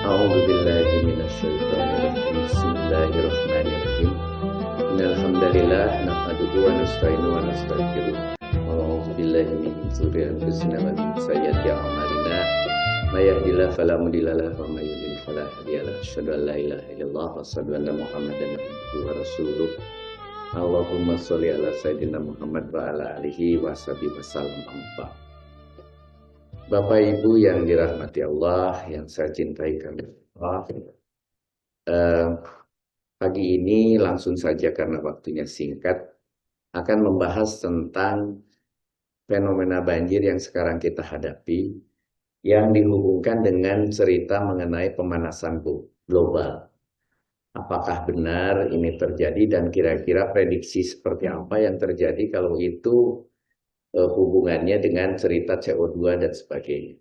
A'udzu billahi minasyaitonir rajim. Bismillahirrahmanirrahim. Innal hamdalillah nahmaduhu wa nasta'inu wa nastaghfiruh. Wa a'udzu billahi min shururi anfusina wa min sayyiati a'malina. May yahdihillahu fala mudilla lahu wa may yudlil fala hadiya lahu. Asyhadu an la ilaha illallah wa asyhadu anna Muhammadan abduhu wa rasuluh. Allahumma sholli ala sayyidina Muhammad wa ala alihi wa sahbihi wasallam. Bapak Ibu yang dirahmati Allah, yang saya cintai kami Allah. Pagi ini langsung saja karena waktunya singkat akan membahas tentang fenomena banjir yang sekarang kita hadapi yang dihubungkan dengan cerita mengenai pemanasan global. Apakah benar ini terjadi dan kira-kira prediksi seperti apa yang terjadi kalau itu hubungannya dengan cerita CO2 dan sebagainya.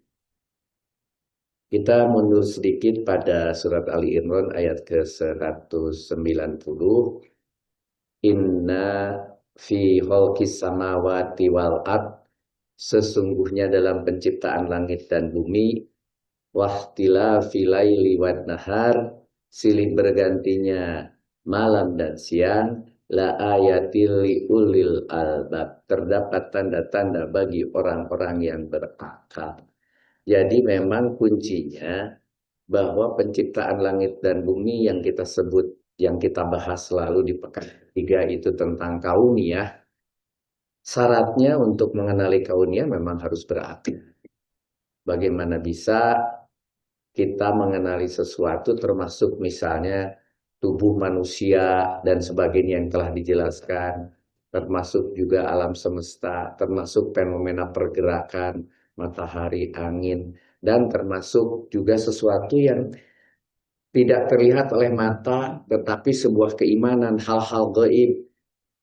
Kita mundur sedikit pada surat Ali Imran ayat ke-190. Inna fi khalqis samawati wal ard, sesungguhnya dalam penciptaan langit dan bumi, wahtilafil laili wan nahar, silih bergantinya malam dan siang, la ayatil liulil albab, terdapat tanda-tanda bagi orang-orang yang berakal. Jadi memang kuncinya bahwa penciptaan langit dan bumi yang kita sebut, yang kita bahas selalu di pekan ketiga itu tentang kauniyah. Syaratnya untuk mengenali kauniyah memang harus berakal. Bagaimana bisa kita mengenali sesuatu termasuk misalnya tubuh manusia dan sebagainya yang telah dijelaskan, termasuk juga alam semesta, termasuk fenomena pergerakan, matahari, angin, dan termasuk juga sesuatu yang tidak terlihat oleh mata, tetapi sebuah keimanan, hal-hal gaib.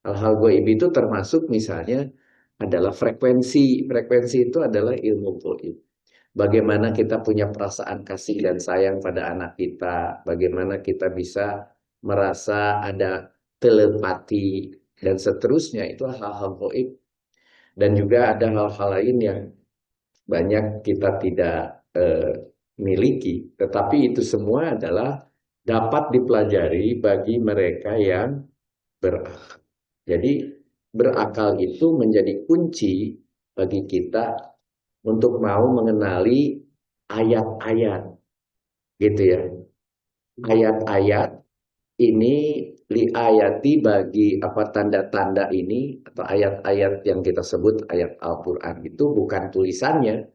Hal-hal gaib itu termasuk misalnya adalah frekuensi. Frekuensi itu adalah ilmu gaib. Bagaimana kita punya perasaan kasih dan sayang pada anak kita, bagaimana kita bisa merasa ada telepati dan seterusnya, itu hal-hal gaib. Dan juga ada hal-hal lain yang banyak kita tidak miliki, tetapi itu semua adalah dapat dipelajari bagi mereka yang berakal. Jadi berakal itu menjadi kunci bagi kita untuk mau mengenali ayat-ayat, gitu ya. Ayat-ayat ini liayati bagi tanda-tanda ini atau ayat-ayat yang kita sebut ayat Al-Quran itu bukan tulisannya,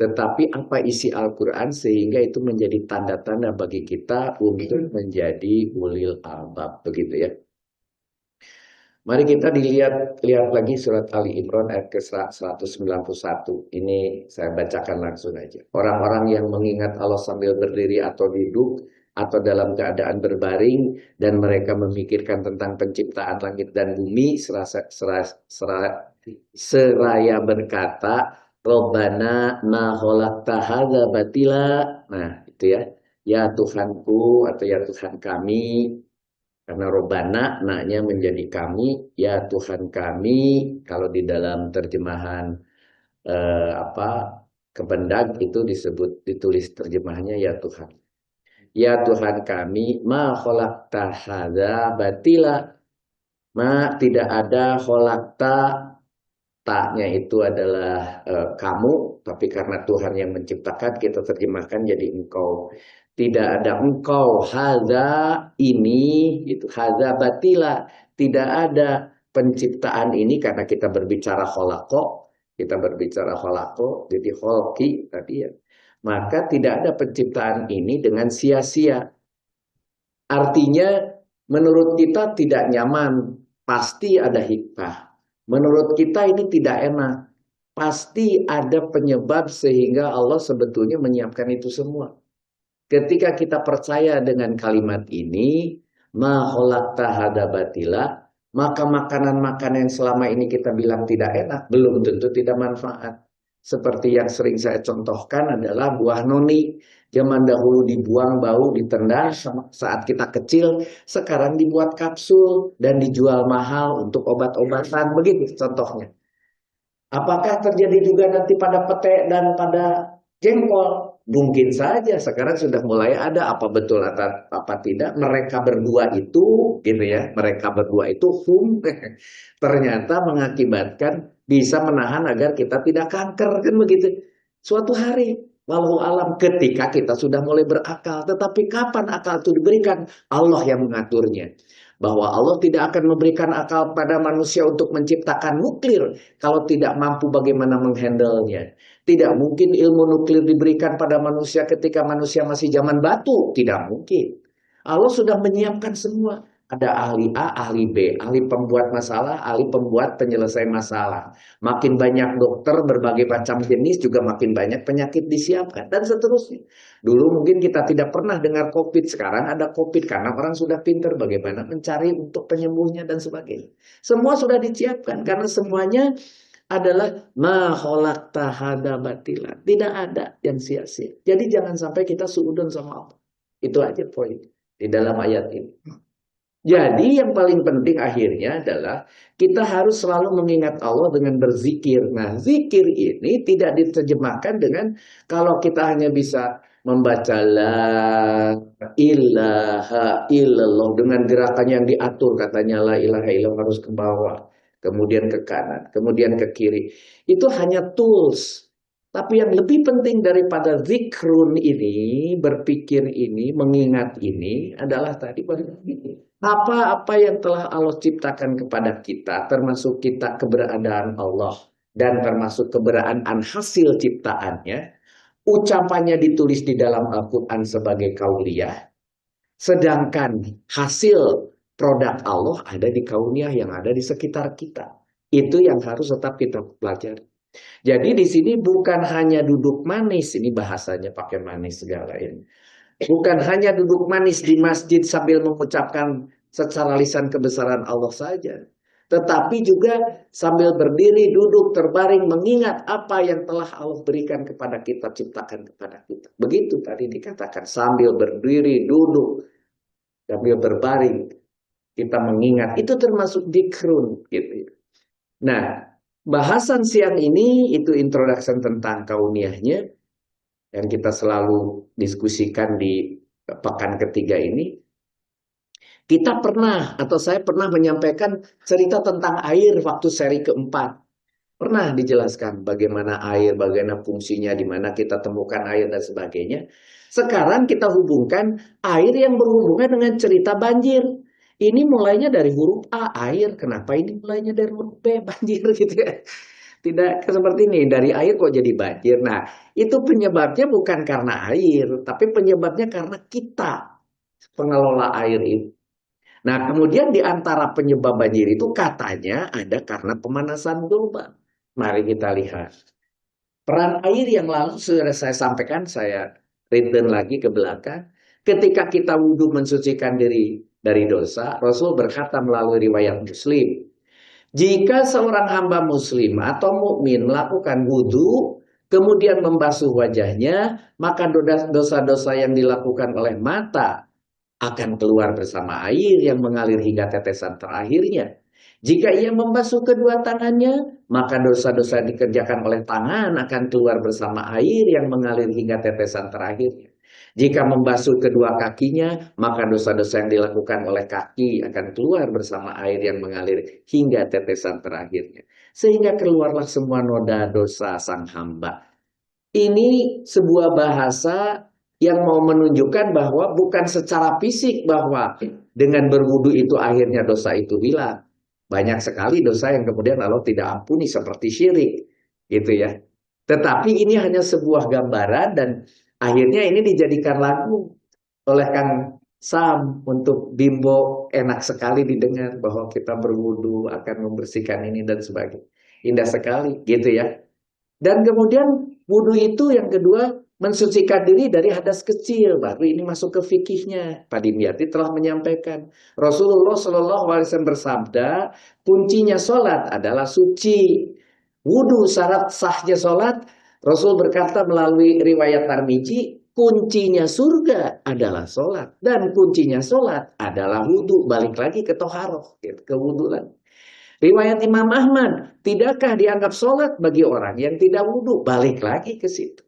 tetapi apa isi Al-Quran sehingga itu menjadi tanda-tanda bagi kita untuk menjadi ulil albab, begitu ya. Mari kita lihat lagi surat Ali Imran ayat ke-191. Ini saya bacakan langsung aja. Orang-orang yang mengingat Allah sambil berdiri atau duduk atau dalam keadaan berbaring dan mereka memikirkan tentang penciptaan langit dan bumi seraya berkata, Robbana ma khalaqta hadza batila. Nah, itu ya. Ya Tuhanku atau ya Tuhan kami. Karena Robbana, naknya menjadi kami, ya Tuhan kami. Kalau di dalam terjemahan Kependag itu ditulis terjemahnya ya Tuhan. Ya Tuhan kami, ma khalaqta hadza batila. Ma tidak ada khalaqta, taknya itu adalah kamu, tapi karena Tuhan yang menciptakan kita terjemahkan jadi engkau. Tidak ada engkau, hadza ini, itu hadza batila. Tidak ada penciptaan ini karena kita berbicara kholaqo, jadi kholqi tadi ya. Maka tidak ada penciptaan ini dengan sia-sia. Artinya menurut kita tidak nyaman, pasti ada hikmah. Menurut kita ini tidak enak, pasti ada penyebab sehingga Allah sebetulnya menyiapkan itu semua. Ketika kita percaya dengan kalimat ini, ma khalaqta hadza batila, maka makanan-makanan yang selama ini kita bilang tidak enak belum tentu tidak manfaat. Seperti yang sering saya contohkan adalah buah noni. Zaman dahulu dibuang bau, ditendang saat kita kecil, sekarang dibuat kapsul dan dijual mahal untuk obat-obatan, begitu contohnya. Apakah terjadi juga nanti pada pete dan pada jengkol? Mungkin saja sekarang sudah mulai ada, apa betul atau apa tidak, mereka berdua itu gitu ya, mereka berdua itu ternyata mengakibatkan bisa menahan agar kita tidak kanker, kan begitu. Suatu hari walau alam ketika kita sudah mulai berakal, tetapi kapan akal itu diberikan? Allah yang mengaturnya. Bahwa Allah tidak akan memberikan akal pada manusia untuk menciptakan nuklir kalau tidak mampu bagaimana menghandlenya. Tidak mungkin ilmu nuklir diberikan pada manusia ketika manusia masih zaman batu. Tidak mungkin. Allah sudah menyiapkan semua. Ada ahli A, ahli B, ahli pembuat masalah, ahli pembuat penyelesai masalah. Makin banyak dokter berbagai macam jenis, juga makin banyak penyakit disiapkan, dan seterusnya. Dulu mungkin kita tidak pernah dengar COVID, sekarang ada COVID karena orang sudah pintar bagaimana mencari untuk penyembuhnya dan sebagainya. Semua sudah disiapkan karena semuanya adalah ma khalaqta hadza batila. Tidak ada yang sia-sia. Jadi jangan sampai kita suudon sama Allah. Itu aja poin di dalam ayat ini. Jadi yang paling penting akhirnya adalah kita harus selalu mengingat Allah dengan berzikir. Nah, zikir ini tidak diterjemahkan dengan kalau kita hanya bisa membaca la ilaha illallah dengan gerakan yang diatur, katanya la ilaha illallah harus ke bawah, kemudian ke kanan, kemudian ke kiri. Itu hanya tools. Tapi yang lebih penting daripada zikrun ini, berpikir ini, mengingat ini adalah tadi apa-apa yang telah Allah ciptakan kepada kita, termasuk kita keberadaan Allah dan termasuk keberadaan hasil ciptaannya, ucapannya ditulis di dalam Al-Quran sebagai kauliyah, sedangkan hasil produk Allah ada di kauniyah yang ada di sekitar kita. Itu yang harus tetap kita pelajari. Jadi di sini bukan hanya duduk manis, ini bahasanya pakai manis segala ini. Bukan hanya duduk manis di masjid sambil mengucapkan secara lisan kebesaran Allah saja. Tetapi juga sambil berdiri, duduk, terbaring, mengingat apa yang telah Allah berikan kepada kita, ciptakan kepada kita. Begitu tadi dikatakan, sambil berdiri, duduk, sambil berbaring, kita mengingat. Itu termasuk dikrun. Gitu. Nah, bahasan siang ini itu introduction tentang kauniyahnya yang kita selalu diskusikan di pekan ketiga ini. Kita pernah atau saya pernah menyampaikan cerita tentang air waktu seri keempat. Pernah dijelaskan bagaimana air, bagaimana fungsinya, di mana kita temukan air dan sebagainya. Sekarang kita hubungkan air yang berhubungan dengan cerita banjir. Ini mulainya dari huruf A, air. Kenapa ini mulainya dari huruf B, banjir gitu ya. Tidak seperti ini, dari air kok jadi banjir. Nah, itu penyebabnya bukan karena air, tapi penyebabnya karena kita, pengelola air itu. Nah, kemudian di antara penyebab banjir itu katanya ada karena pemanasan global. Mari kita lihat. Peran air yang lalu sudah saya sampaikan, saya return lagi ke belakang. Ketika kita wudhu mensucikan diri dari dosa, Rasul berkata melalui riwayat Muslim, jika seorang hamba muslim atau mukmin melakukan wudhu, kemudian membasuh wajahnya, maka dosa-dosa yang dilakukan oleh mata akan keluar bersama air yang mengalir hingga tetesan terakhirnya. Jika ia membasuh kedua tangannya, maka dosa-dosa yang dikerjakan oleh tangan akan keluar bersama air yang mengalir hingga tetesan terakhirnya. Jika membasuh kedua kakinya, maka dosa-dosa yang dilakukan oleh kaki akan keluar bersama air yang mengalir hingga tetesan terakhirnya. Sehingga keluarlah semua noda dosa sang hamba. Ini sebuah bahasa yang mau menunjukkan bahwa bukan secara fisik bahwa dengan berwudu itu akhirnya dosa itu hilang. Banyak sekali dosa yang kemudian Allah tidak ampuni seperti syirik, gitu ya. Tetapi ini hanya sebuah gambaran dan akhirnya ini dijadikan lagu oleh Kang Sam untuk Bimbo, enak sekali didengar bahwa kita berwudu akan membersihkan ini dan sebagainya. Indah sekali, gitu ya. Dan kemudian wudu itu yang kedua mensucikan diri dari hadas kecil. Baru ini masuk ke fikihnya. Pak Dimyati telah menyampaikan. Rasulullah SAW bersabda, kuncinya sholat adalah suci. Wudu syarat sahnya sholat. Rasul berkata melalui riwayat Tirmidzi, kuncinya surga adalah sholat. Dan kuncinya sholat adalah wudu. Balik lagi ke toharoh, ke wudu lagi. Riwayat Imam Ahmad, tidakkah dianggap sholat bagi orang yang tidak wudhu? Balik lagi ke situ.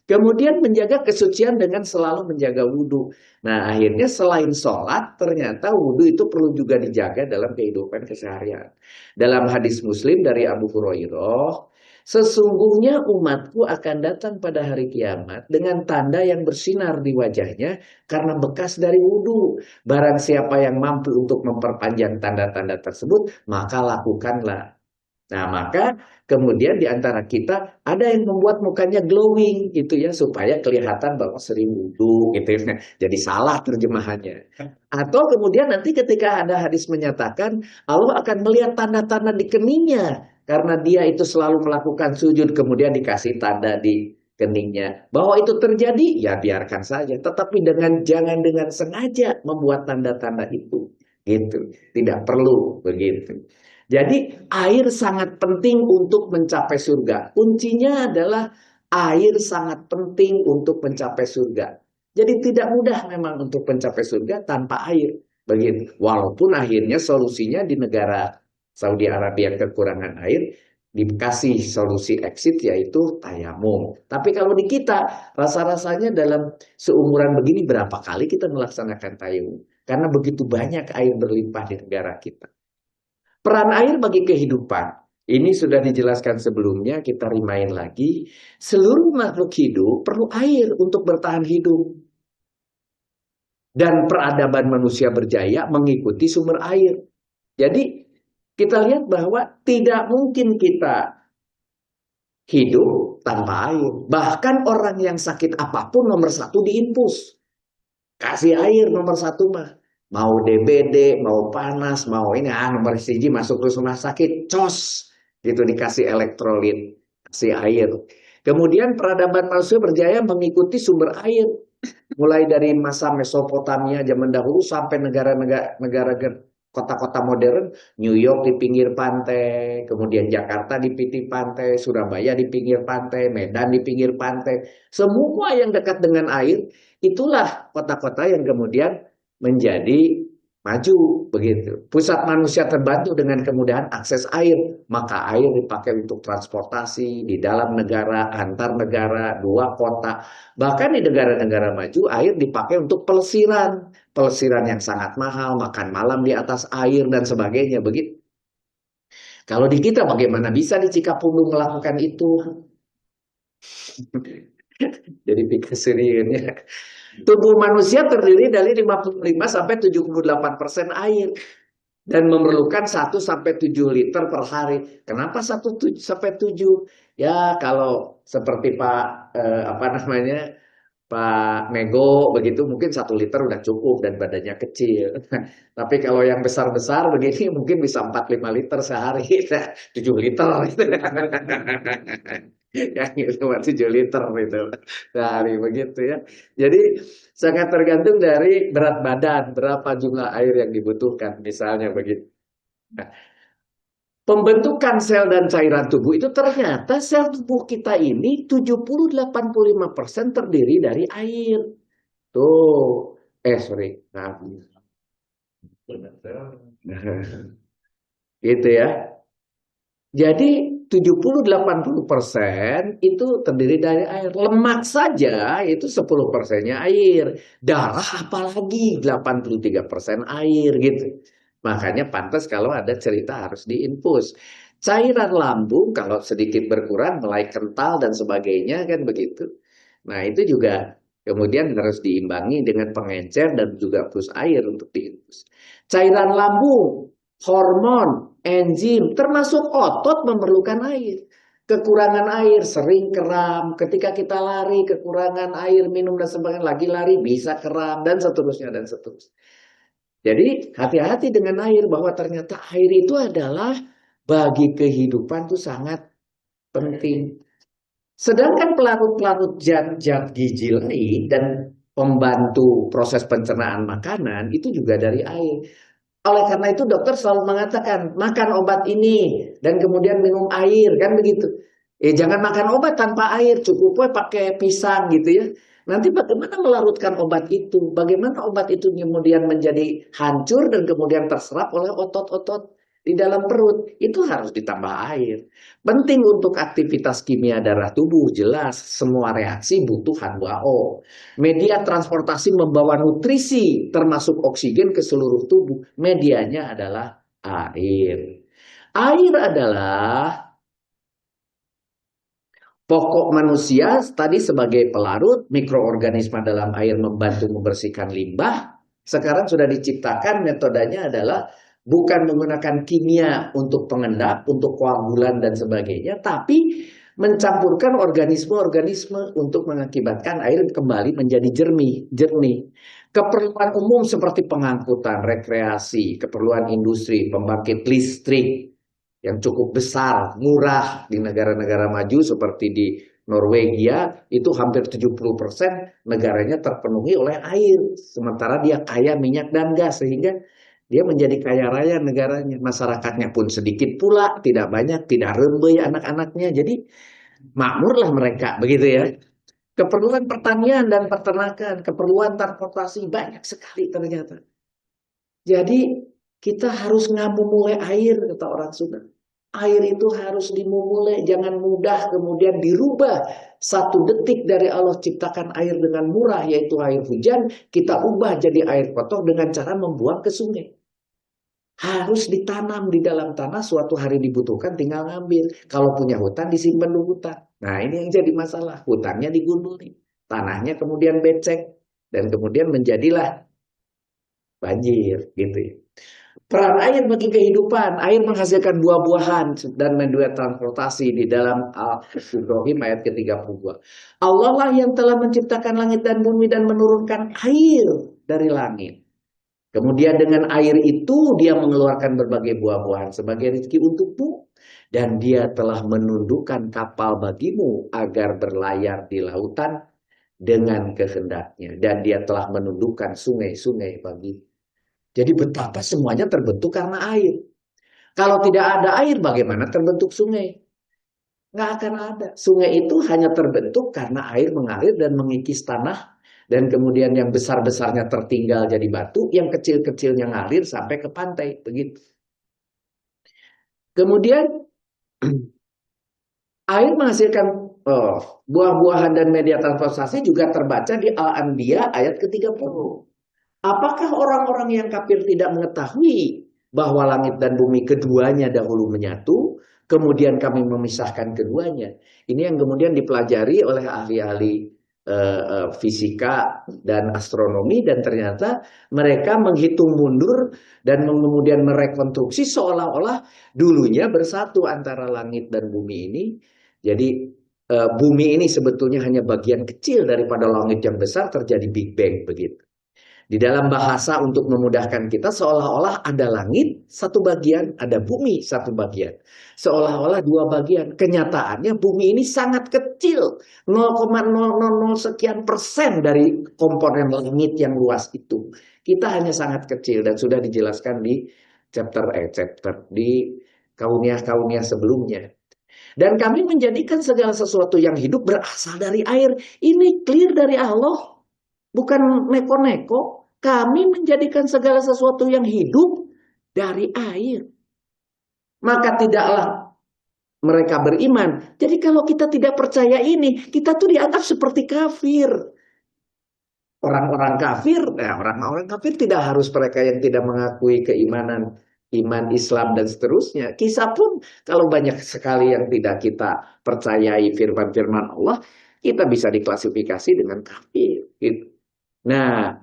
Kemudian menjaga kesucian dengan selalu menjaga wudhu. Nah, akhirnya selain sholat, ternyata wudhu itu perlu juga dijaga dalam kehidupan keseharian. Dalam hadis Muslim dari Abu Hurairah, sesungguhnya umatku akan datang pada hari kiamat dengan tanda yang bersinar di wajahnya karena bekas dari wudhu. Barang siapa yang mampu untuk memperpanjang tanda-tanda tersebut, maka lakukanlah. Nah, maka kemudian di antara kita ada yang membuat mukanya glowing gitu ya supaya kelihatan bahwa sering wudhu gitu ya. Jadi salah terjemahannya. Atau kemudian nanti ketika ada hadis menyatakan Allah akan melihat tanda-tanda di keningnya karena dia itu selalu melakukan sujud kemudian dikasih tanda di keningnya. Bahwa itu terjadi ya biarkan saja, tetapi jangan dengan sengaja membuat tanda-tanda itu. Gitu. Tidak perlu begitu. Jadi air sangat penting untuk mencapai surga. Kuncinya adalah air sangat penting untuk mencapai surga. Jadi tidak mudah memang untuk mencapai surga tanpa air. Begitu. Walaupun akhirnya solusinya di negara Saudi Arabia kekurangan air, dikasih solusi exit yaitu tayamum. Tapi kalau di kita, rasa-rasanya dalam seumuran begini berapa kali kita melaksanakan tayamum? Karena begitu banyak air berlimpah di negara kita. Peran air bagi kehidupan. Ini sudah dijelaskan sebelumnya, kita remind lagi. Seluruh makhluk hidup perlu air untuk bertahan hidup. Dan peradaban manusia berjaya mengikuti sumber air. Jadi kita lihat bahwa tidak mungkin kita hidup tanpa air. Bahkan orang yang sakit apapun nomor satu diinfus. Kasih air nomor satu mah. Mau DBD, mau panas, mau ini, nomor siji masuk ke rumah sakit, cos, gitu dikasih elektrolit, kasih air. Kemudian peradaban manusia berjaya mengikuti sumber air, mulai dari masa Mesopotamia zaman dahulu sampai negara kota-kota modern, New York di pinggir pantai, kemudian Jakarta di pinggir pantai, Surabaya di pinggir pantai, Medan di pinggir pantai, semua yang dekat dengan air, itulah kota-kota yang kemudian menjadi maju begitu. Pusat manusia terbantu dengan kemudahan akses air, maka air dipakai untuk transportasi di dalam negara, antar negara, dua kota. Bahkan di negara-negara maju air dipakai untuk pelesiran, pelesiran yang sangat mahal, makan malam di atas air dan sebagainya begitu. Kalau di kita bagaimana bisa di Cikapundung melakukan itu? Jadi pikir seriusnya. Tubuh manusia terdiri dari 55-78% air dan memerlukan 1-7 liter per hari. Kenapa 1-7? Ya kalau seperti Pak Nego begitu mungkin 1 liter udah cukup dan badannya kecil. Tapi kalau yang besar-besar begini mungkin bisa 4-5 liter sehari, 7 liter gitu. Yang itu 7 liter gitu sehari begitu ya. Jadi sangat tergantung dari berat badan, berapa jumlah air yang dibutuhkan misalnya begitu. Nah, pembentukan sel dan cairan tubuh itu ternyata sel tubuh kita ini 70-85% terdiri dari air. Tuh, sorry. Nah, gitu ya. Jadi 70-80% itu terdiri dari air. Lemak saja itu 10%-nya air. Darah apalagi 83% air gitu. Makanya pantas kalau ada cerita harus diinfus. Cairan lambung kalau sedikit berkurang mulai kental dan sebagainya kan begitu. Nah itu juga kemudian harus diimbangi dengan pengencer dan juga plus air untuk diinfus. Cairan lambung, hormon, enzim, termasuk otot memerlukan air. Kekurangan air, sering kram. Ketika kita lari, kekurangan air, minum dan sebagainya, lagi lari bisa kram dan seterusnya dan seterusnya. Jadi hati-hati dengan air bahwa ternyata air itu adalah bagi kehidupan itu sangat penting. Sedangkan pelarut-pelarut zat-zat gizi lain dan pembantu proses pencernaan makanan itu juga dari air. Oleh karena itu dokter selalu mengatakan makan obat ini dan kemudian minum air kan begitu. Jangan makan obat tanpa air, cukup pakai pisang gitu ya. Nanti bagaimana melarutkan obat itu? Bagaimana obat itu kemudian menjadi hancur dan kemudian terserap oleh otot-otot? di dalam perut, itu harus ditambah air. Penting untuk aktivitas kimia darah tubuh, jelas semua reaksi butuh H2O. Media transportasi membawa nutrisi termasuk oksigen ke seluruh tubuh. Medianya adalah air. Air adalah pokok manusia tadi sebagai pelarut, mikroorganisme dalam air membantu membersihkan limbah. Sekarang sudah diciptakan metodenya adalah bukan menggunakan kimia untuk pengendap, untuk koagulan dan sebagainya, tapi mencampurkan organisme-organisme untuk mengakibatkan air kembali menjadi jernih. Keperluan umum seperti pengangkutan, rekreasi, keperluan industri, pembangkit listrik, yang cukup besar, murah di negara-negara maju seperti di Norwegia, itu hampir 70% negaranya terpenuhi oleh air. Sementara dia kaya minyak dan gas, sehingga dia menjadi kaya raya negaranya. Masyarakatnya pun sedikit pula, tidak banyak, tidak rembai anak-anaknya. Jadi makmurlah mereka, begitu ya. Keperluan pertanian dan peternakan, keperluan transportasi banyak sekali ternyata. Jadi kita harus ngamumule air, kata orang Sunda. Air itu harus dimumule, jangan mudah kemudian dirubah. 1 detik dari Allah ciptakan air dengan murah, yaitu air hujan, kita ubah jadi air kotor dengan cara membuang ke sungai. Harus ditanam di dalam tanah, suatu hari dibutuhkan tinggal ngambil. Kalau punya hutan disimpan di hutan. Nah ini yang jadi masalah, hutannya digunduli, tanahnya kemudian becek, dan kemudian menjadilah banjir gitu ya. Peran air bagi kehidupan. Air menghasilkan buah-buahan dan media transportasi di dalam Al-Ibrahim ayat ke-32. Allah lah yang telah menciptakan langit dan bumi dan menurunkan air dari langit. Kemudian dengan air itu dia mengeluarkan berbagai buah-buahan sebagai rezeki untukmu. Dan dia telah menundukkan kapal bagimu agar berlayar di lautan dengan kehendaknya. Dan dia telah menundukkan sungai-sungai bagimu. Jadi betapa semuanya terbentuk karena air. Kalau tidak ada air, bagaimana terbentuk sungai? Nggak akan ada. Sungai itu hanya terbentuk karena air mengalir dan mengikis tanah. Dan kemudian yang besar-besarnya tertinggal jadi batu, yang kecil-kecilnya ngalir sampai ke pantai. Begitu. Kemudian air menghasilkan buah-buahan dan media transportasi juga terbaca di Al-Anbiya ayat ke-30. Apakah orang-orang yang kafir tidak mengetahui bahwa langit dan bumi keduanya dahulu menyatu, kemudian kami memisahkan keduanya? Ini yang kemudian dipelajari oleh ahli-ahli fisika dan astronomi, dan ternyata mereka menghitung mundur dan kemudian merekonstruksi seolah-olah dulunya bersatu antara langit dan bumi ini. Jadi bumi ini sebetulnya hanya bagian kecil daripada langit yang besar, terjadi Big Bang begitu. Di dalam bahasa untuk memudahkan kita, seolah-olah ada langit satu bagian, ada bumi satu bagian. Seolah-olah 2 bagian. Kenyataannya bumi ini sangat kecil. 0,000 sekian persen dari komponen langit yang luas itu. Kita hanya sangat kecil dan sudah dijelaskan di chapter di kauniah-kauniah sebelumnya. Dan kami menjadikan segala sesuatu yang hidup berasal dari air. Ini clear dari Allah. Bukan neko-neko. Kami menjadikan segala sesuatu yang hidup dari air. Maka tidaklah mereka beriman. Jadi kalau kita tidak percaya ini, kita tuh dianggap seperti kafir. Orang-orang kafir tidak harus mereka yang tidak mengakui keimanan, iman Islam dan seterusnya. Kisah pun kalau banyak sekali yang tidak kita percayai firman-firman Allah, kita bisa diklasifikasi dengan kafir. Gitu. Nah,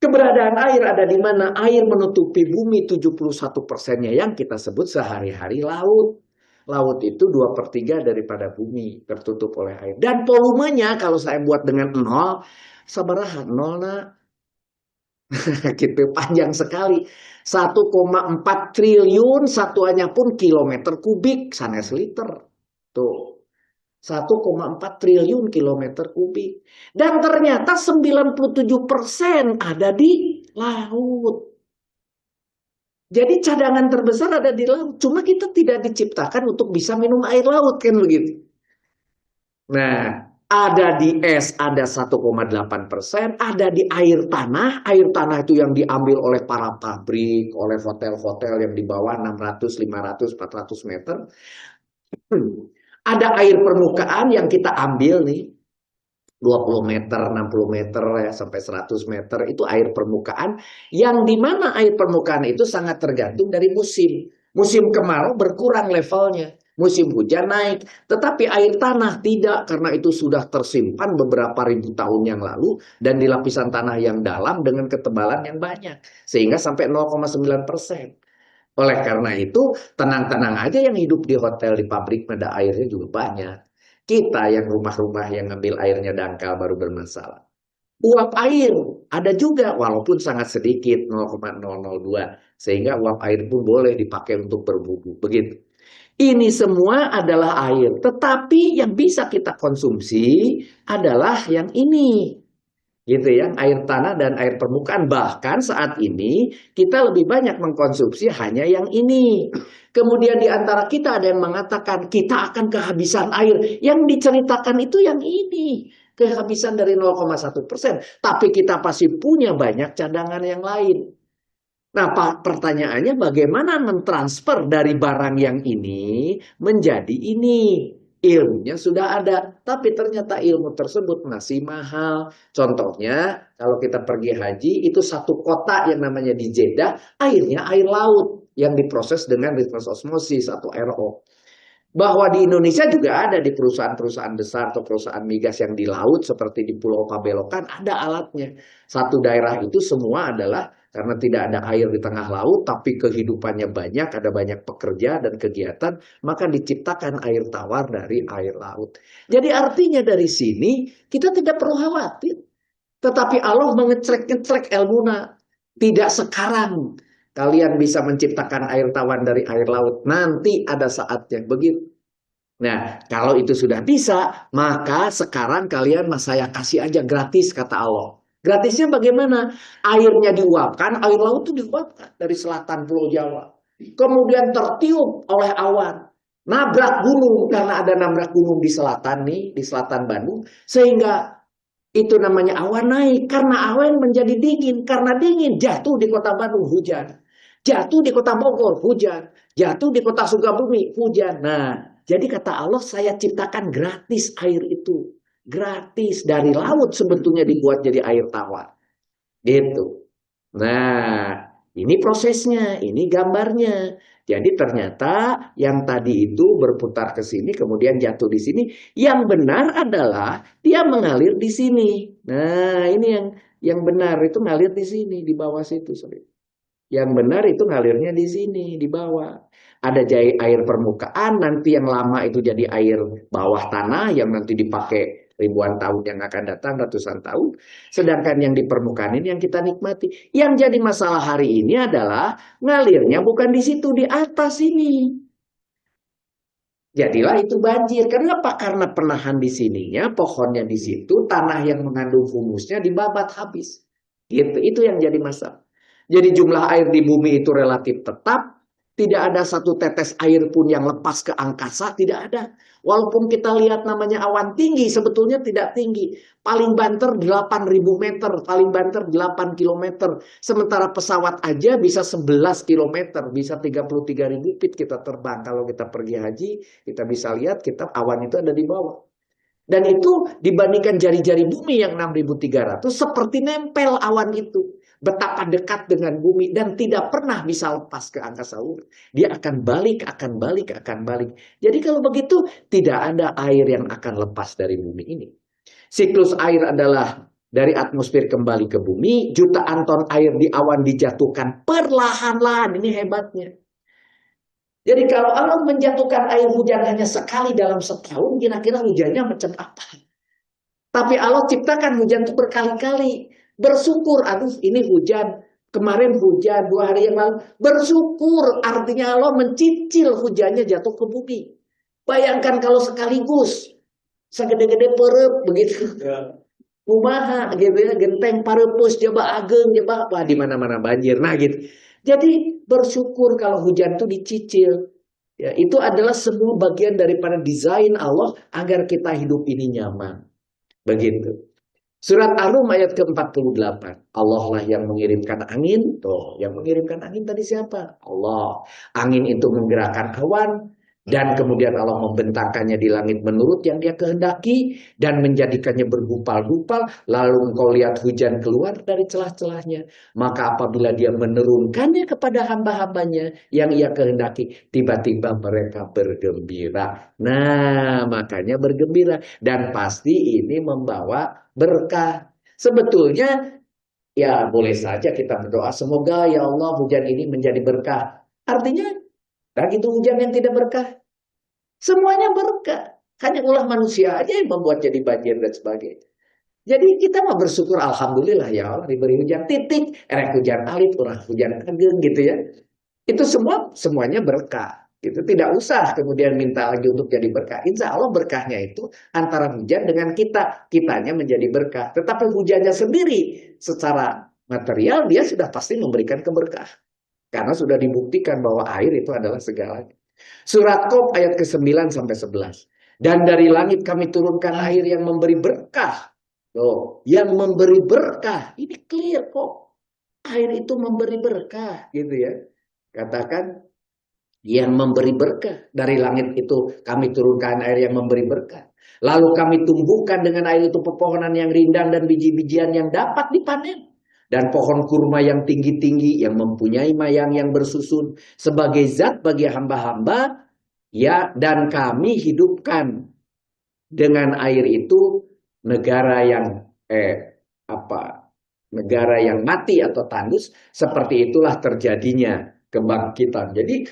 keberadaan air ada di mana? Air menutupi bumi 71%-nya yang kita sebut sehari-hari laut. Laut itu 2/3 daripada bumi tertutup oleh air. Dan volumenya kalau saya buat dengan 0, sabaraha 0 nak. Gitu, panjang sekali. 1,4 triliun, satuannya pun kilometer kubik, sanes liter. Tuh. 1,4 triliun kilometer kubik. Dan ternyata 97% ada di laut. Jadi cadangan terbesar ada di laut. Cuma kita tidak diciptakan untuk bisa minum air laut, kan begitu. Nah, Ada di es, ada 1,8%, ada di air tanah. Air tanah itu yang diambil oleh para pabrik, oleh hotel-hotel yang di bawah 600, 500, 400 meter. Ada air permukaan yang kita ambil nih, 20 meter, 60 meter, ya, sampai 100 meter. Itu air permukaan, yang dimana air permukaan itu sangat tergantung dari musim. Musim kemarau berkurang levelnya. Musim hujan naik, tetapi air tanah tidak, karena itu sudah tersimpan beberapa ribu tahun yang lalu dan di lapisan tanah yang dalam dengan ketebalan yang banyak, sehingga sampai 0,9%. Oleh karena itu, tenang-tenang aja yang hidup di hotel, di pabrik, ada airnya juga banyak. Kita yang rumah-rumah yang ngambil airnya dangkal baru bermasalah. Uap air ada juga, walaupun sangat sedikit, 0,002. Sehingga uap air pun boleh dipakai untuk berwudu. Begitu. Ini semua adalah air, tetapi yang bisa kita konsumsi adalah yang ini, gitu ya, air tanah dan air permukaan. Bahkan saat ini kita lebih banyak mengkonsumsi hanya yang ini. Kemudian di antara kita ada yang mengatakan kita akan kehabisan air. Yang diceritakan itu yang ini, kehabisan dari 0,1%. Tapi kita pasti punya banyak cadangan yang lain. Nah, pertanyaannya bagaimana mentransfer dari barang yang ini menjadi ini? Ilmunya sudah ada, tapi ternyata ilmu tersebut masih mahal. Contohnya, kalau kita pergi haji, itu satu kota yang namanya di Jeddah, airnya air laut yang diproses dengan reverse osmosis atau RO. Bahwa di Indonesia juga ada, di perusahaan-perusahaan besar atau perusahaan migas yang di laut seperti di Pulau Pabelokan, ada alatnya. Satu daerah itu semua adalah karena tidak ada air di tengah laut, tapi kehidupannya banyak, ada banyak pekerja dan kegiatan, maka diciptakan air tawar dari air laut. Jadi artinya dari sini kita tidak perlu khawatir. Tetapi Allah mengecrek-ngecrek ilmuna. Tidak sekarang kalian bisa menciptakan air tawar dari air laut. Nanti ada saatnya begitu. Nah, kalau itu sudah bisa, maka sekarang kalian saya kasih aja gratis, kata Allah. Gratisnya bagaimana? Airnya diuapkan, air laut itu diuapkan dari selatan Pulau Jawa. Kemudian tertiup oleh awan. Nabrak gunung, karena ada nabrak gunung di selatan nih, di selatan Bandung. Sehingga itu namanya awan naik. Karena awan menjadi dingin. Karena dingin, jatuh di kota Bandung, hujan. Jatuh di kota Bogor, hujan. Jatuh di kota Sukabumi, hujan. Nah, jadi kata Allah, saya ciptakan gratis air itu. Gratis. Dari laut sebetulnya dibuat jadi air tawar. Gitu. Nah, ini prosesnya, ini gambarnya. Jadi ternyata yang tadi itu berputar ke sini, kemudian jatuh di sini. Yang benar adalah dia mengalir di sini. Nah, ini yang benar itu ngalir di sini, di bawah situ. Sorry. Yang benar itu ngalirnya di sini, di bawah. Ada air permukaan, nanti yang lama itu jadi air bawah tanah, yang nanti dipakai ribuan tahun yang akan datang, ratusan tahun. Sedangkan yang di permukaan ini yang kita nikmati. Yang jadi masalah hari ini adalah ngalirnya bukan di situ, di atas ini. Jadilah itu banjir. Kenapa? Karena penahan di sininya, pohonnya di situ, tanah yang mengandung humusnya dibabat habis. Gitu. Itu yang jadi masalah. Jadi jumlah air di bumi itu relatif tetap. Tidak ada satu tetes air pun yang lepas ke angkasa. Tidak ada. Walaupun kita lihat namanya awan tinggi, sebetulnya tidak tinggi. Paling banter 8.000 meter. Paling banter 8 kilometer. Sementara pesawat aja bisa 11 kilometer. Bisa 33.000 feet kita terbang. Kalau kita pergi haji, kita bisa lihat kita awan itu ada di bawah. Dan itu dibandingkan jari-jari bumi yang 6.300 seperti nempel awan itu. Betapa dekat dengan bumi dan tidak pernah bisa lepas ke angkasa luar. Dia akan balik, akan balik, akan balik. Jadi kalau begitu tidak ada air yang akan lepas dari bumi ini. Siklus air adalah dari atmosfer kembali ke bumi, jutaan ton air di awan dijatuhkan perlahan-lahan. Ini hebatnya. Jadi kalau Allah menjatuhkan air hujan hanya sekali dalam setahun, kira-kira hujannya macam apa? Tapi Allah ciptakan hujan itu berkali-kali. Bersyukur, aduh ini hujan. Kemarin hujan 2 hari yang lalu. Bersyukur, artinya Allah mencicil hujannya jatuh ke bumi. Bayangkan kalau sekaligus. Segede-gede perep, begitu. Kumaha, gitu ya, genteng parepus, coba ageng, coba apa, di mana-mana banjir. Nah gitu. Jadi bersyukur kalau hujan itu dicicil. Ya, itu adalah semua bagian daripada desain Allah agar kita hidup ini nyaman. Begitu. Surat Ar-Rum ayat ke-48. Allah lah yang mengirimkan angin. Tuh, yang mengirimkan angin tadi siapa? Allah. Angin itu menggerakkan awan. Dan kemudian Allah membentangkannya di langit menurut yang dia kehendaki. Dan menjadikannya bergupal-gupal. Lalu engkau lihat hujan keluar dari celah-celahnya. Maka apabila dia menurunkannya kepada hamba-hambanya yang ia kehendaki. Tiba-tiba mereka bergembira. Nah, makanya bergembira. Dan pasti ini membawa berkah. Sebetulnya ya boleh saja kita berdoa semoga ya Allah hujan ini menjadi berkah. Artinya lagi itu hujan yang tidak berkah. Semuanya berkah. Hanya ulah manusia aja yang membuat jadi banjir dan sebagainya. Jadi kita mau bersyukur alhamdulillah ya Allah diberi hujan titik, erek hujan alit, urang hujan ageng gitu ya. Itu semuanya berkah. Itu tidak usah kemudian minta lagi untuk jadi berkah. Insya Allah berkahnya itu antara hujan dengan kita. Kitanya menjadi berkah. Tetapi hujannya sendiri secara material dia sudah pasti memberikan keberkah. Karena sudah dibuktikan bahwa air itu adalah segalanya. Surat Qaf ayat ke-9 sampai 11. Dan dari langit kami turunkan air yang memberi berkah. Loh, yang memberi berkah. Ini clear kok. Air itu memberi berkah gitu ya. Katakan yang memberi berkah. Dari langit itu kami turunkan air yang memberi berkah. Lalu kami tumbuhkan dengan air itu pepohonan yang rindang dan biji-bijian yang dapat dipanen. Dan pohon kurma yang tinggi-tinggi yang mempunyai mayang yang bersusun sebagai zat bagi hamba-hamba. Ya, dan kami hidupkan dengan air itu negara yang negara yang mati atau tandus. Seperti itulah terjadinya kebangkitan. Jadi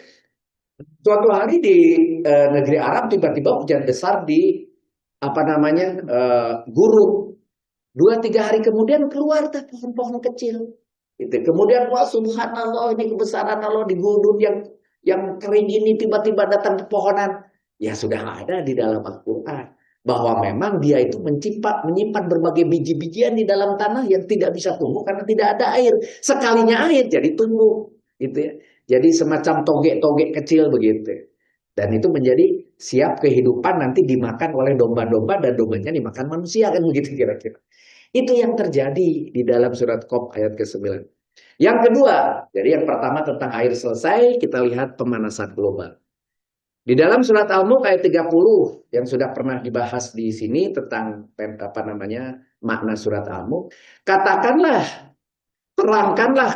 suatu hari di negeri Arab tiba-tiba hujan besar di gurun. 2-3 hari kemudian keluar pohon-pohon kecil. Gitu. Kemudian wah subhanallah ini kebesaran Allah di gurun yang kering ini tiba-tiba datang pepohonan. Ya sudah ada di dalam Al-Quran. Bahwa memang dia itu menyimpan berbagai biji-bijian di dalam tanah yang tidak bisa tumbuh karena tidak ada air. Sekalinya air jadi tumbuh. Gitu ya. Jadi semacam togek-togek kecil begitu. Dan itu menjadi siap kehidupan nanti dimakan oleh domba-domba dan dombanya dimakan manusia kan begitu kira-kira. Itu yang terjadi di dalam surat Qaf ayat ke-9. Yang kedua, jadi yang pertama tentang air selesai, kita lihat pemanasan global. Di dalam surat Al-Mulk ayat 30 yang sudah pernah dibahas di sini tentang makna surat Al-Mulk, katakanlah, terangkanlah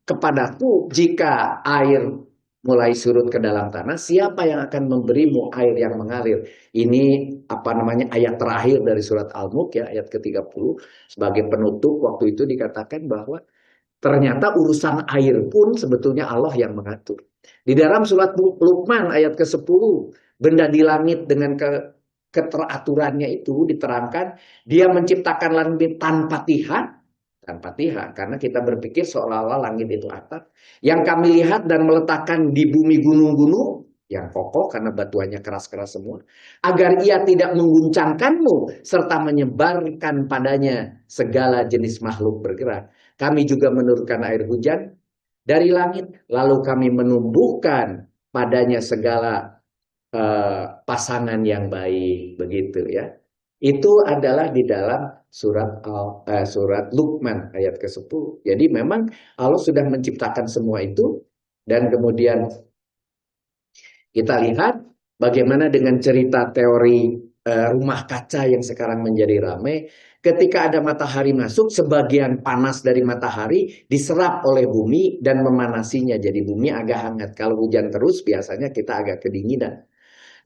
kepadaku jika air mulai surut ke dalam tanah, siapa yang akan memberimu air yang mengalir? Ini ayat terakhir dari surat Al-Mulk ya, ayat ke-30 sebagai penutup. Waktu itu dikatakan bahwa ternyata urusan air pun sebetulnya Allah yang mengatur. Di dalam surat Luqman ayat ke-10, benda di langit dengan keteraturannya itu diterangkan, dia menciptakan langit tanpa tihan, karena kita berpikir seolah-olah langit itu atap. Yang kami lihat dan meletakkan di bumi gunung-gunung yang kokoh karena batuannya keras-keras semua, agar ia tidak mengguncangkanmu serta menyebarkan padanya segala jenis makhluk bergerak. Kami juga menurunkan air hujan dari langit, lalu kami menumbuhkan padanya segala pasangan yang baik, begitu ya. Itu adalah di dalam surat Luqman ayat ke-10. Jadi memang Allah sudah menciptakan semua itu. Dan kemudian kita lihat bagaimana dengan cerita teori rumah kaca yang sekarang menjadi ramai. Ketika ada matahari masuk, sebagian panas dari matahari diserap oleh bumi dan memanasinya. Jadi bumi agak hangat. Kalau hujan terus biasanya kita agak kedinginan.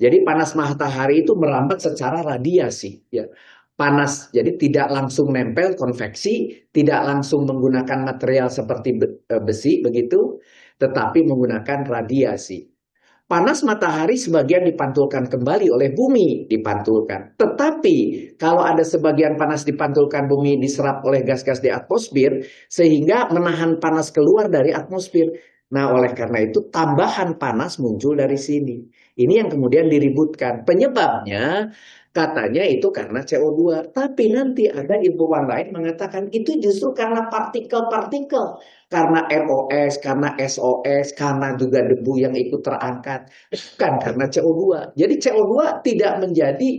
Jadi panas matahari itu merambat secara radiasi, ya. Panas, jadi tidak langsung nempel konveksi, tidak langsung menggunakan material seperti besi begitu, tetapi menggunakan radiasi. Panas matahari sebagian dipantulkan kembali oleh bumi, dipantulkan. Tetapi kalau ada sebagian panas dipantulkan bumi diserap oleh gas-gas di atmosfer, sehingga menahan panas keluar dari atmosfer. Nah, oleh karena itu tambahan panas muncul dari sini. Ini yang kemudian diributkan. Penyebabnya katanya itu karena CO2. Tapi nanti ada ilmuwan lain mengatakan itu justru karena partikel-partikel. Karena NOx, karena SOx, karena juga debu yang ikut terangkat. Bukan karena CO2. Jadi CO2 tidak menjadi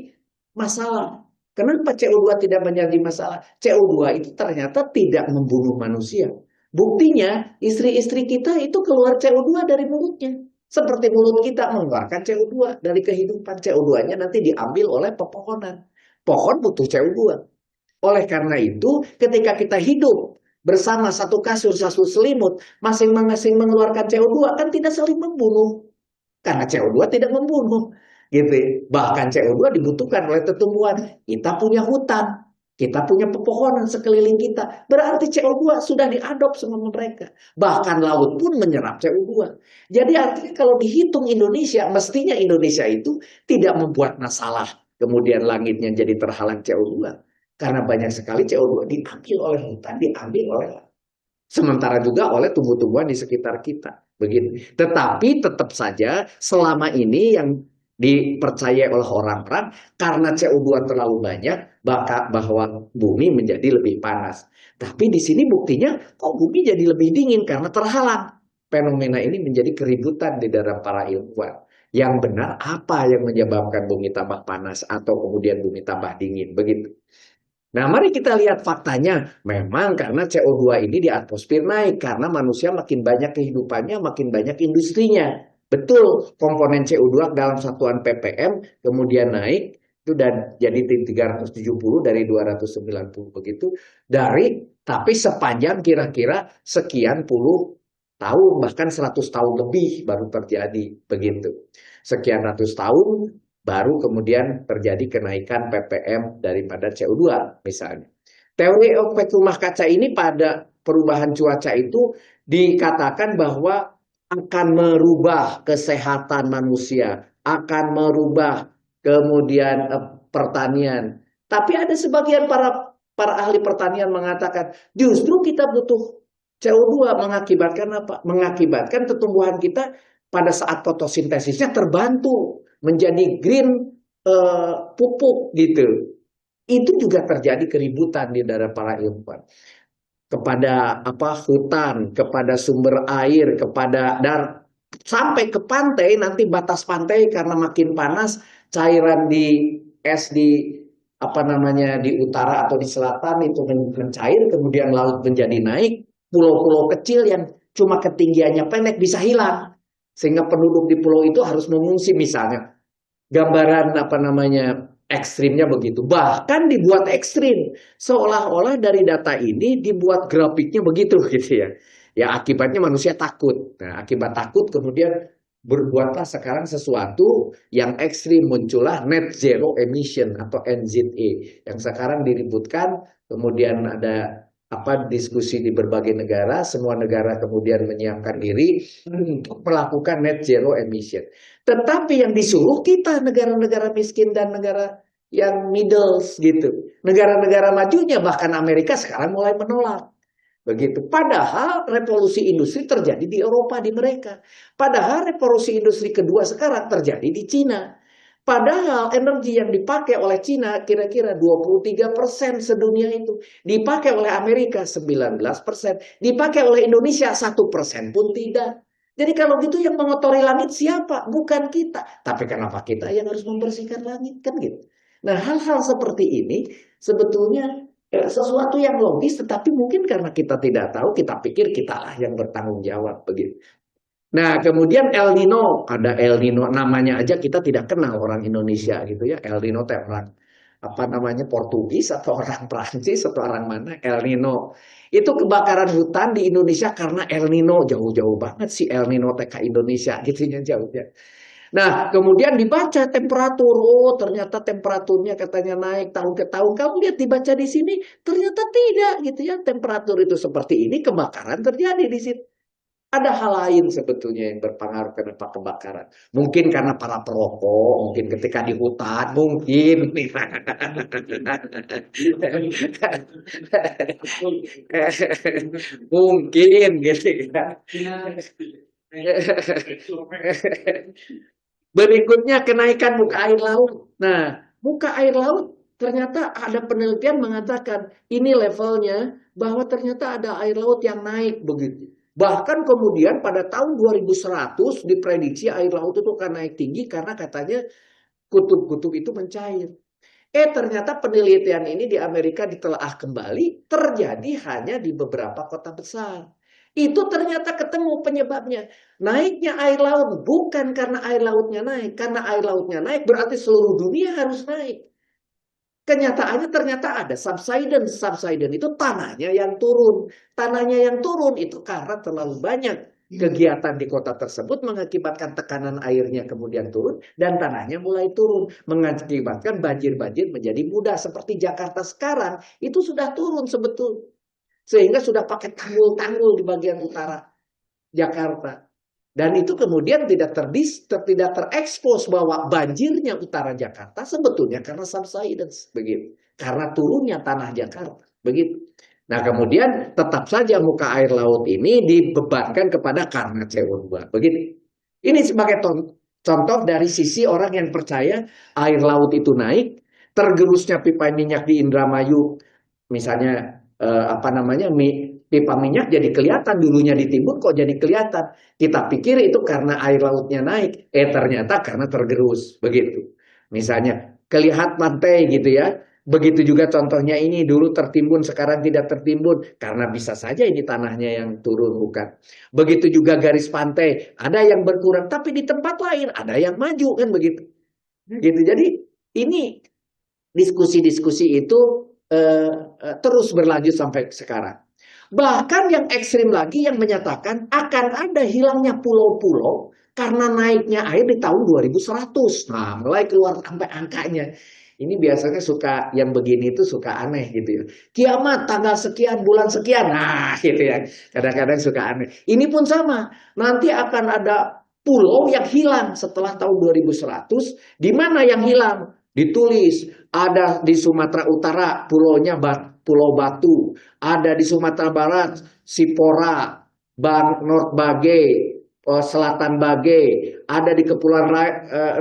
masalah. Kenapa CO2 tidak menjadi masalah? CO2 itu ternyata tidak membunuh manusia. Buktinya, istri-istri kita itu keluar CO2 dari mulutnya. Seperti mulut kita mengeluarkan CO2 dari kehidupan. CO2-nya nanti diambil oleh pepohonan. Pohon butuh CO2. Oleh karena itu, ketika kita hidup bersama satu kasur, satu selimut, masing-masing mengeluarkan CO2, kan tidak saling membunuh. Karena CO2 tidak membunuh. Gitu. Bahkan CO2 dibutuhkan oleh tumbuhan. Kita punya hutan, kita punya pepohonan sekeliling kita. Berarti CO2 sudah diadop sama mereka. Bahkan laut pun menyerap CO2. Jadi artinya kalau dihitung Indonesia, mestinya Indonesia itu tidak membuat masalah. Kemudian langitnya jadi terhalang CO2. Karena banyak sekali CO2 diambil oleh hutan, diambil oleh laut. Sementara juga oleh tumbuh-tumbuhan di sekitar kita. Begitu. Tetapi tetap saja selama ini yang dipercaya oleh orang-orang karena CO2 terlalu banyak bahwa bumi menjadi lebih panas. Tapi di sini buktinya kok bumi jadi lebih dingin karena terhalang. Fenomena ini menjadi keributan di dalam para ilmuwan. Yang benar apa yang menyebabkan bumi tambah panas atau kemudian bumi tambah dingin begitu. Nah, mari kita lihat faktanya. Memang karena CO2 ini di atmosfer naik. Karena manusia makin banyak kehidupannya, makin banyak industrinya. Betul, komponen CO2 dalam satuan ppm kemudian naik. Itu dan jadi 370 dari 290 begitu. Tapi sepanjang kira-kira sekian puluh tahun, bahkan 100 tahun lebih baru terjadi begitu. Sekian ratus tahun baru kemudian terjadi kenaikan ppm daripada CO2 misalnya. Teori efek rumah kaca ini pada perubahan cuaca itu dikatakan bahwa akan merubah kesehatan manusia, akan merubah kemudian pertanian. Tapi ada sebagian para ahli pertanian mengatakan justru kita butuh CO2 mengakibatkan apa? Mengakibatkan pertumbuhan kita pada saat fotosintesisnya terbantu menjadi green pupuk gitu. Itu juga terjadi keributan di dalam para ilmuwan. Kepada hutan, kepada sumber air, kepada sampai ke pantai, nanti batas pantai karena makin panas, cairan di es di di utara atau di selatan itu mencair, kemudian laut menjadi naik, pulau-pulau kecil yang cuma ketinggiannya pendek bisa hilang. Sehingga penduduk di pulau itu harus mengungsi misalnya. Gambaran ekstrimnya begitu. Bahkan dibuat ekstrim. Seolah-olah dari data ini dibuat grafiknya begitu gitu ya. Ya akibatnya manusia takut. Nah akibat takut kemudian berbuatlah sekarang sesuatu yang ekstrim. Muncullah net zero emission atau NZE. Yang sekarang diributkan. Kemudian ada diskusi di berbagai negara. Semua negara kemudian menyiapkan diri untuk melakukan net zero emission. Tetapi yang disuruh kita negara-negara miskin dan negara yang middle gitu. Negara-negara majunya bahkan Amerika sekarang mulai menolak. Begitu. Padahal revolusi industri terjadi di Eropa, di mereka. Padahal revolusi industri kedua sekarang terjadi di Cina. Padahal energi yang dipakai oleh Cina kira-kira 23% sedunia itu. Dipakai oleh Amerika 19%. Dipakai oleh Indonesia 1% pun tidak. Jadi kalau gitu yang mengotori langit siapa? Bukan kita. Tapi kenapa kita yang harus membersihkan langit? Kan gitu. Nah hal-hal seperti ini sebetulnya sesuatu yang logis, tetapi mungkin karena kita tidak tahu, kita pikir kitalah yang bertanggung jawab begitu. Nah kemudian El Nino, ada El Nino namanya aja kita tidak kenal orang Indonesia gitu ya. El Nino itu orang Portugis atau orang Prancis atau orang mana? El Nino itu kebakaran hutan di Indonesia karena El Nino. Jauh-jauh banget sih El Nino TK Indonesia gitu ya jauh ya. Nah kemudian dibaca temperatur, oh ternyata temperaturnya katanya naik tahun ke tahun. Kamu lihat dibaca di sini ternyata tidak gitu ya. Temperatur itu seperti ini, kebakaran terjadi di situ. Ada hal lain sebetulnya yang berpengaruh kenapa kebakaran. Mungkin karena para perokok, mungkin ketika di hutan, mungkin. Mungkin gitu ya. Berikutnya kenaikan muka air laut. Nah, muka air laut ternyata ada penelitian mengatakan ini levelnya bahwa ternyata ada air laut yang naik begitu. Bahkan kemudian pada tahun 2100 diprediksi air laut itu akan naik tinggi karena katanya kutub-kutub itu mencair. Ternyata penelitian ini di Amerika ditelaah kembali terjadi hanya di beberapa kota besar. Itu ternyata ketemu penyebabnya. Naiknya air laut bukan karena air lautnya naik. Karena air lautnya naik berarti seluruh dunia harus naik. Kenyataannya ternyata ada subsidence. Subsidence itu tanahnya yang turun. Tanahnya yang turun itu karena terlalu banyak kegiatan di kota tersebut mengakibatkan tekanan airnya kemudian turun dan tanahnya mulai turun. Mengakibatkan banjir-banjir menjadi mudah. Seperti Jakarta sekarang itu sudah turun sebetulnya. Sehingga sudah pakai tanggul-tanggul di bagian utara Jakarta. Dan itu kemudian tidak terekspos bahwa banjirnya utara Jakarta sebetulnya karena subsidence, begitu. Karena turunnya tanah Jakarta, begitu. Nah, kemudian tetap saja muka air laut ini dibebankan kepada karena CO2, begitu. Ini sebagai contoh dari sisi orang yang percaya air laut itu naik, tergerusnya pipa minyak di Indramayu, misalnya pipa minyak jadi kelihatan, dulunya ditimbun kok jadi kelihatan. Kita pikir itu karena air lautnya naik, ternyata karena tergerus, begitu. Misalnya kelihatan pantai gitu ya. Begitu juga contohnya ini, dulu tertimbun sekarang tidak tertimbun karena bisa saja ini tanahnya yang turun, bukan. Begitu juga garis pantai, ada yang berkurang tapi di tempat lain ada yang maju, kan begitu. Gitu. Jadi ini diskusi-diskusi itu terus berlanjut sampai sekarang. Bahkan yang ekstrim lagi yang menyatakan akan ada hilangnya pulau-pulau karena naiknya air di tahun 2100. Nah, mulai keluar sampai angkanya. Ini biasanya suka, yang begini itu suka aneh gitu ya. Kiamat tanggal sekian, bulan sekian. Nah, gitu ya. Kadang-kadang suka aneh. Ini pun sama. Nanti akan ada pulau yang hilang setelah tahun 2100. Di mana yang hilang? Ditulis, ada di Sumatera Utara pulaunya Pulau Batu, ada di Sumatera Barat Sipora, North Bage, Selatan Bage, ada di Kepulauan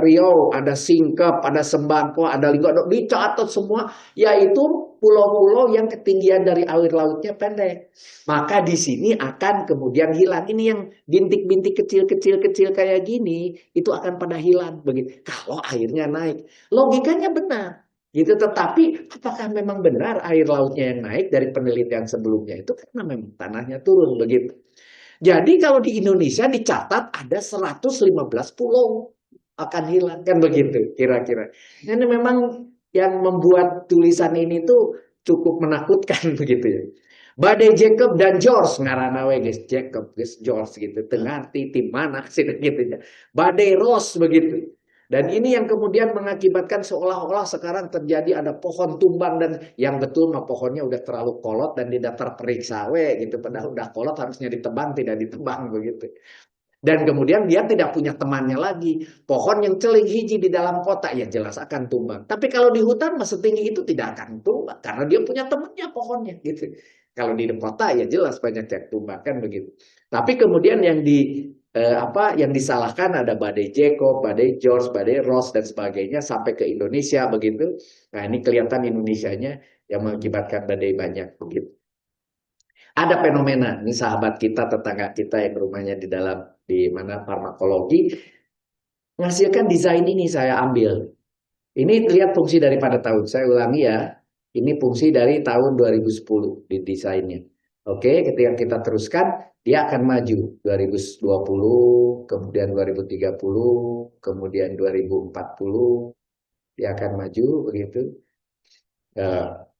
Riau, ada Singkep, ada Sembako, ada Linggo, dicatat semua, yaitu pulau-pulau yang ketinggian dari air lautnya pendek. Maka di sini akan kemudian hilang. Ini yang bintik-bintik kecil-kecil kayak gini, itu akan pada hilang begitu. Kalau airnya naik, logikanya benar. Gitu, tetapi apakah memang benar air lautnya yang naik dari penelitian sebelumnya itu karena memang tanahnya turun begitu. Jadi kalau di Indonesia dicatat ada 115 pulau akan hilang, kan begitu kira-kira. Ini memang yang membuat tulisan ini tuh cukup menakutkan begitu ya. Badai Jacob dan George ngarana we guys, Jacob guys George gitu. Tengah tim mana sih gitu ya. Badai Ross begitu. Dan ini yang kemudian mengakibatkan seolah-olah sekarang terjadi ada pohon tumbang, dan yang betul mah pohonnya udah terlalu kolot dan tidak terperiksa gitu. Padahal udah kolot harusnya ditebang, tidak ditebang begitu. Dan kemudian dia tidak punya temannya lagi. Pohon yang celing hiji di dalam kota ya jelas akan tumbang. Tapi kalau di hutan mah setinggi itu tidak akan tumbang karena dia punya temannya pohonnya gitu. Kalau di kota ya jelas banyak yang tumbang, kan begitu. Tapi kemudian yang disalahkan ada badai Jacob, badai George, badai Ross dan sebagainya sampai ke Indonesia begitu. Nah, ini kelihatan Indonesianya yang mengakibatkan badai banyak begitu. Ada fenomena, ini sahabat kita, tetangga kita yang rumahnya di mana farmakologi, menghasilkan desain ini saya ambil. Ini lihat fungsi daripada tahun, saya ulangi ya. Ini fungsi dari tahun 2010 di desainnya. Oke, ketika kita teruskan, dia akan maju 2020, kemudian 2030, kemudian 2040, dia akan maju begitu.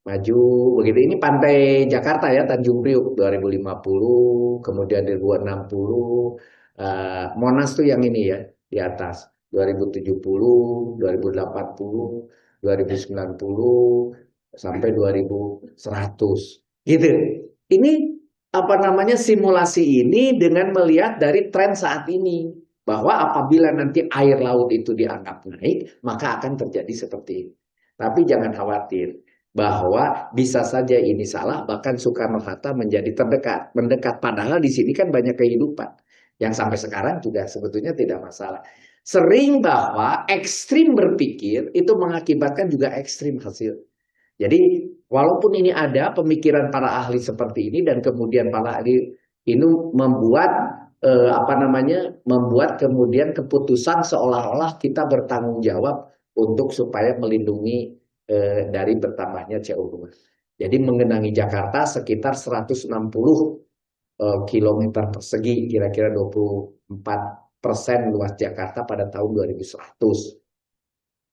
Maju begitu. Ini pantai Jakarta ya, Tanjung Priuk 2050, kemudian 2060. Monas tuh yang ini ya di atas 2070, 2080, 2090 sampai 2100 gitu. Ini apa namanya, simulasi ini dengan melihat dari tren saat ini bahwa apabila nanti air laut itu dianggap naik maka akan terjadi seperti ini. Tapi jangan khawatir bahwa bisa saja ini salah, bahkan Soekarno-Hatta menjadi mendekat. Padahal di sini kan banyak kehidupan yang sampai sekarang juga sebetulnya tidak masalah. Sering bahwa ekstrim berpikir itu mengakibatkan juga ekstrim hasil. Jadi walaupun ini ada pemikiran para ahli seperti ini dan kemudian para ahli ini membuat membuat kemudian keputusan seolah-olah kita bertanggung jawab untuk supaya melindungi dari bertambahnya CO2. Jadi mengenangi Jakarta sekitar 160 kilometer persegi, kira-kira 24% luas Jakarta pada tahun 2100.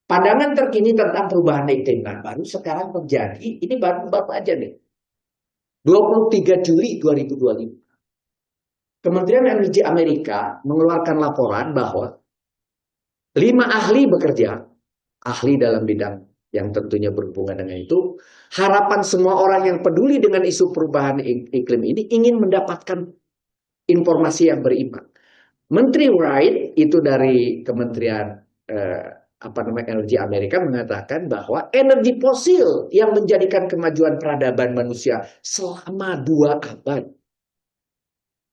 Pandangan terkini tentang perubahan iklim, nah, baru sekarang terjadi, ini baru aja nih, 23 Juli 2025. Kementerian Energi Amerika mengeluarkan laporan bahwa 5 ahli bekerja, ahli dalam bidang yang tentunya berhubungan dengan itu, harapan semua orang yang peduli dengan isu perubahan iklim ini ingin mendapatkan informasi yang berimbang. Menteri Wright itu dari Kementerian Energi Amerika mengatakan bahwa energi fosil yang menjadikan kemajuan peradaban manusia selama 2 abad.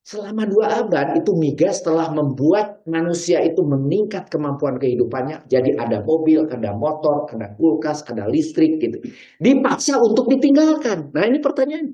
Selama 2 abad itu migas telah membuat manusia itu meningkat kemampuan kehidupannya. Jadi ada mobil, ada motor, ada kulkas, ada listrik gitu. Dipaksa untuk ditinggalkan. Nah ini pertanyaannya.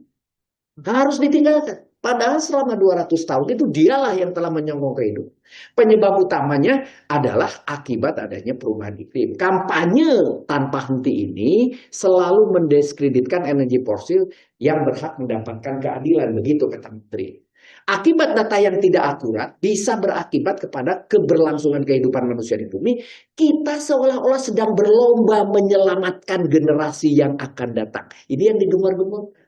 Harus ditinggalkan. Padahal selama 200 tahun itu dialah yang telah menyokong kehidupan. Penyebab utamanya adalah akibat adanya perubahan iklim. Kampanye tanpa henti ini selalu mendiskreditkan energi fosil yang berhak mendapatkan keadilan. Begitu kata Menteri. Akibat data yang tidak akurat bisa berakibat kepada keberlangsungan kehidupan manusia di bumi. Kita seolah-olah sedang berlomba menyelamatkan generasi yang akan datang. Ini yang digemar-gemar.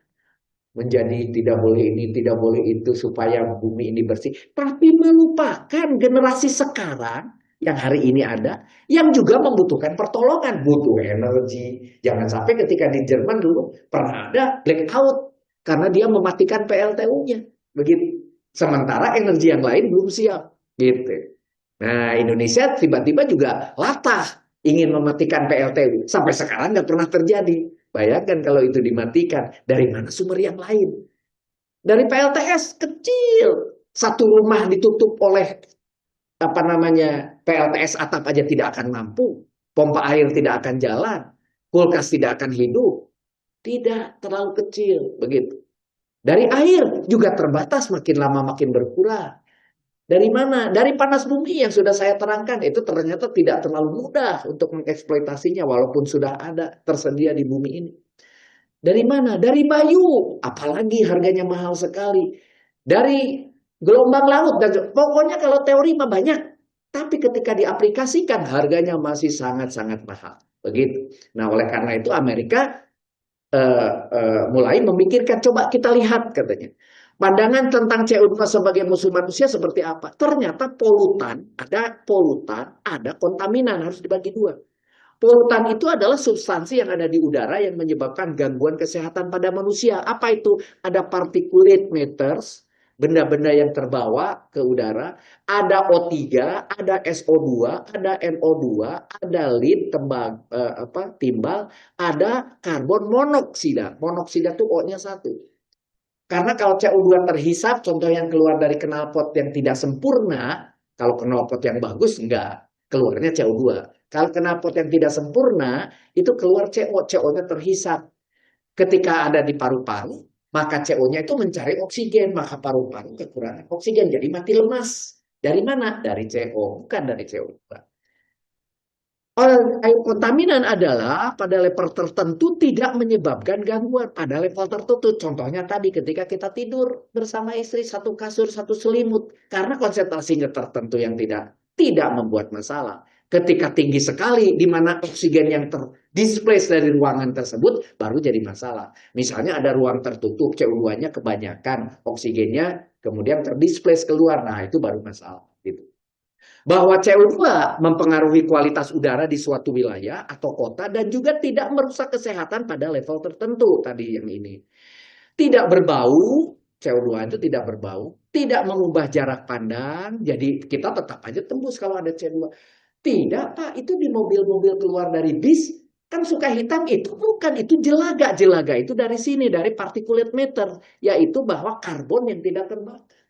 Menjadi tidak boleh ini, tidak boleh itu supaya bumi ini bersih. Tapi melupakan generasi sekarang yang hari ini ada, yang juga membutuhkan pertolongan, butuh energi. Jangan sampai ketika di Jerman dulu pernah ada blackout karena dia mematikan PLTU-nya. Begitu. Sementara energi yang lain belum siap. Gitu. Nah, Indonesia tiba-tiba juga latah ingin mematikan PLTU. Sampai sekarang nggak pernah terjadi. Bayangkan kalau itu dimatikan, dari mana sumber yang lain? Dari PLTS kecil. Satu rumah ditutup oleh PLTS atap aja tidak akan mampu. Pompa air tidak akan jalan. Kulkas tidak akan hidup. Tidak, terlalu kecil. Begitu. Dari air juga terbatas, makin lama makin berkurang. Dari mana? Dari panas bumi yang sudah saya terangkan. Itu ternyata tidak terlalu mudah untuk mengeksploitasinya walaupun sudah ada tersedia di bumi ini. Dari mana? Dari bayu. Apalagi harganya mahal sekali. Dari gelombang laut. Pokoknya kalau teori mah banyak. Tapi ketika diaplikasikan harganya masih sangat-sangat mahal. Begitu. Nah oleh karena itu Amerika mulai memikirkan. Coba kita lihat katanya. Pandangan tentang CO2 sebagai musuh manusia seperti apa? Ternyata polutan, ada kontaminan, harus dibagi 2. Polutan itu adalah substansi yang ada di udara yang menyebabkan gangguan kesehatan pada manusia. Apa itu? Ada particulate matters, benda-benda yang terbawa ke udara, ada O3, ada SO2, ada NO2, ada lead, timbal, ada karbon monoksida. Monoksida itu O-nya 1. Karena kalau CO2 terhisap, contoh yang keluar dari knalpot yang tidak sempurna, kalau knalpot yang bagus, enggak. Keluarnya CO2. Kalau knalpot yang tidak sempurna, itu keluar CO. CO-nya terhisap. Ketika ada di paru-paru, maka CO-nya itu mencari oksigen. Maka paru-paru kekurangan oksigen, jadi mati lemas. Dari mana? Dari CO, bukan dari CO2. Air kontaminan adalah pada level tertentu tidak menyebabkan gangguan pada level tertentu. Contohnya tadi ketika kita tidur bersama istri satu kasur, satu selimut. Karena konsentrasinya tertentu yang tidak membuat masalah. Ketika tinggi sekali di mana oksigen yang terdisplace dari ruangan tersebut baru jadi masalah. Misalnya ada ruang tertutup, CO2-nya kebanyakan, oksigennya kemudian terdisplace keluar. Nah, itu baru masalah gitu. Bahwa CO2 mempengaruhi kualitas udara di suatu wilayah atau kota dan juga tidak merusak kesehatan pada level tertentu tadi yang ini. Tidak berbau, CO2 itu tidak berbau, tidak mengubah jarak pandang, jadi kita tetap aja tembus kalau ada CO2. Tidak Pak, itu di mobil-mobil keluar dari bis, kan suka hitam, itu bukan, itu jelaga. Jelaga itu dari sini, dari particulate matter, yaitu bahwa karbon yang tidak terbakar.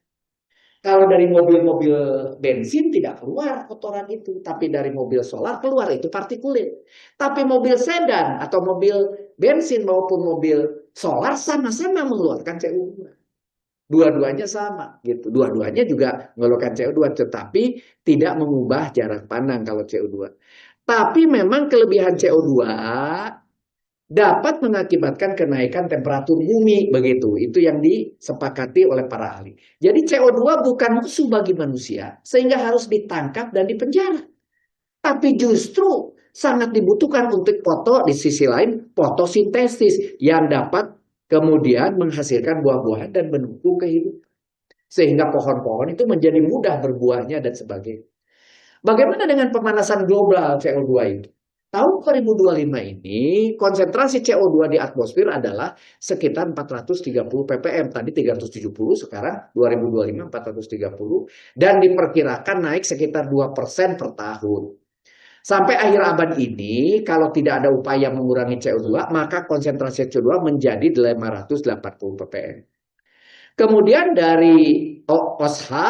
Kalau dari mobil-mobil bensin tidak keluar kotoran itu. Tapi dari mobil solar keluar itu partikulat. Tapi mobil sedan atau mobil bensin maupun mobil solar sama-sama mengeluarkan CO2. Dua-duanya sama gitu. Dua-duanya juga mengeluarkan CO2. Tetapi tidak mengubah jarak pandang kalau CO2. Tapi memang kelebihan CO2 dapat mengakibatkan kenaikan temperatur bumi, begitu. Itu yang disepakati oleh para ahli. Jadi CO2 bukan musuh bagi manusia, sehingga harus ditangkap dan dipenjara. Tapi justru sangat dibutuhkan untuk di sisi lain fotosintesis yang dapat kemudian menghasilkan buah-buahan dan mendukung kehidupan. Sehingga pohon-pohon itu menjadi mudah berbuahnya dan sebagainya. Bagaimana dengan pemanasan global CO2 itu? Tahun 2025 ini konsentrasi CO2 di atmosfer adalah sekitar 430 ppm. Tadi 370, sekarang 2025 430. Dan diperkirakan naik sekitar 2% per tahun. Sampai akhir abad ini, kalau tidak ada upaya mengurangi CO2, maka konsentrasi CO2 menjadi 580 ppm. Kemudian dari OSHA,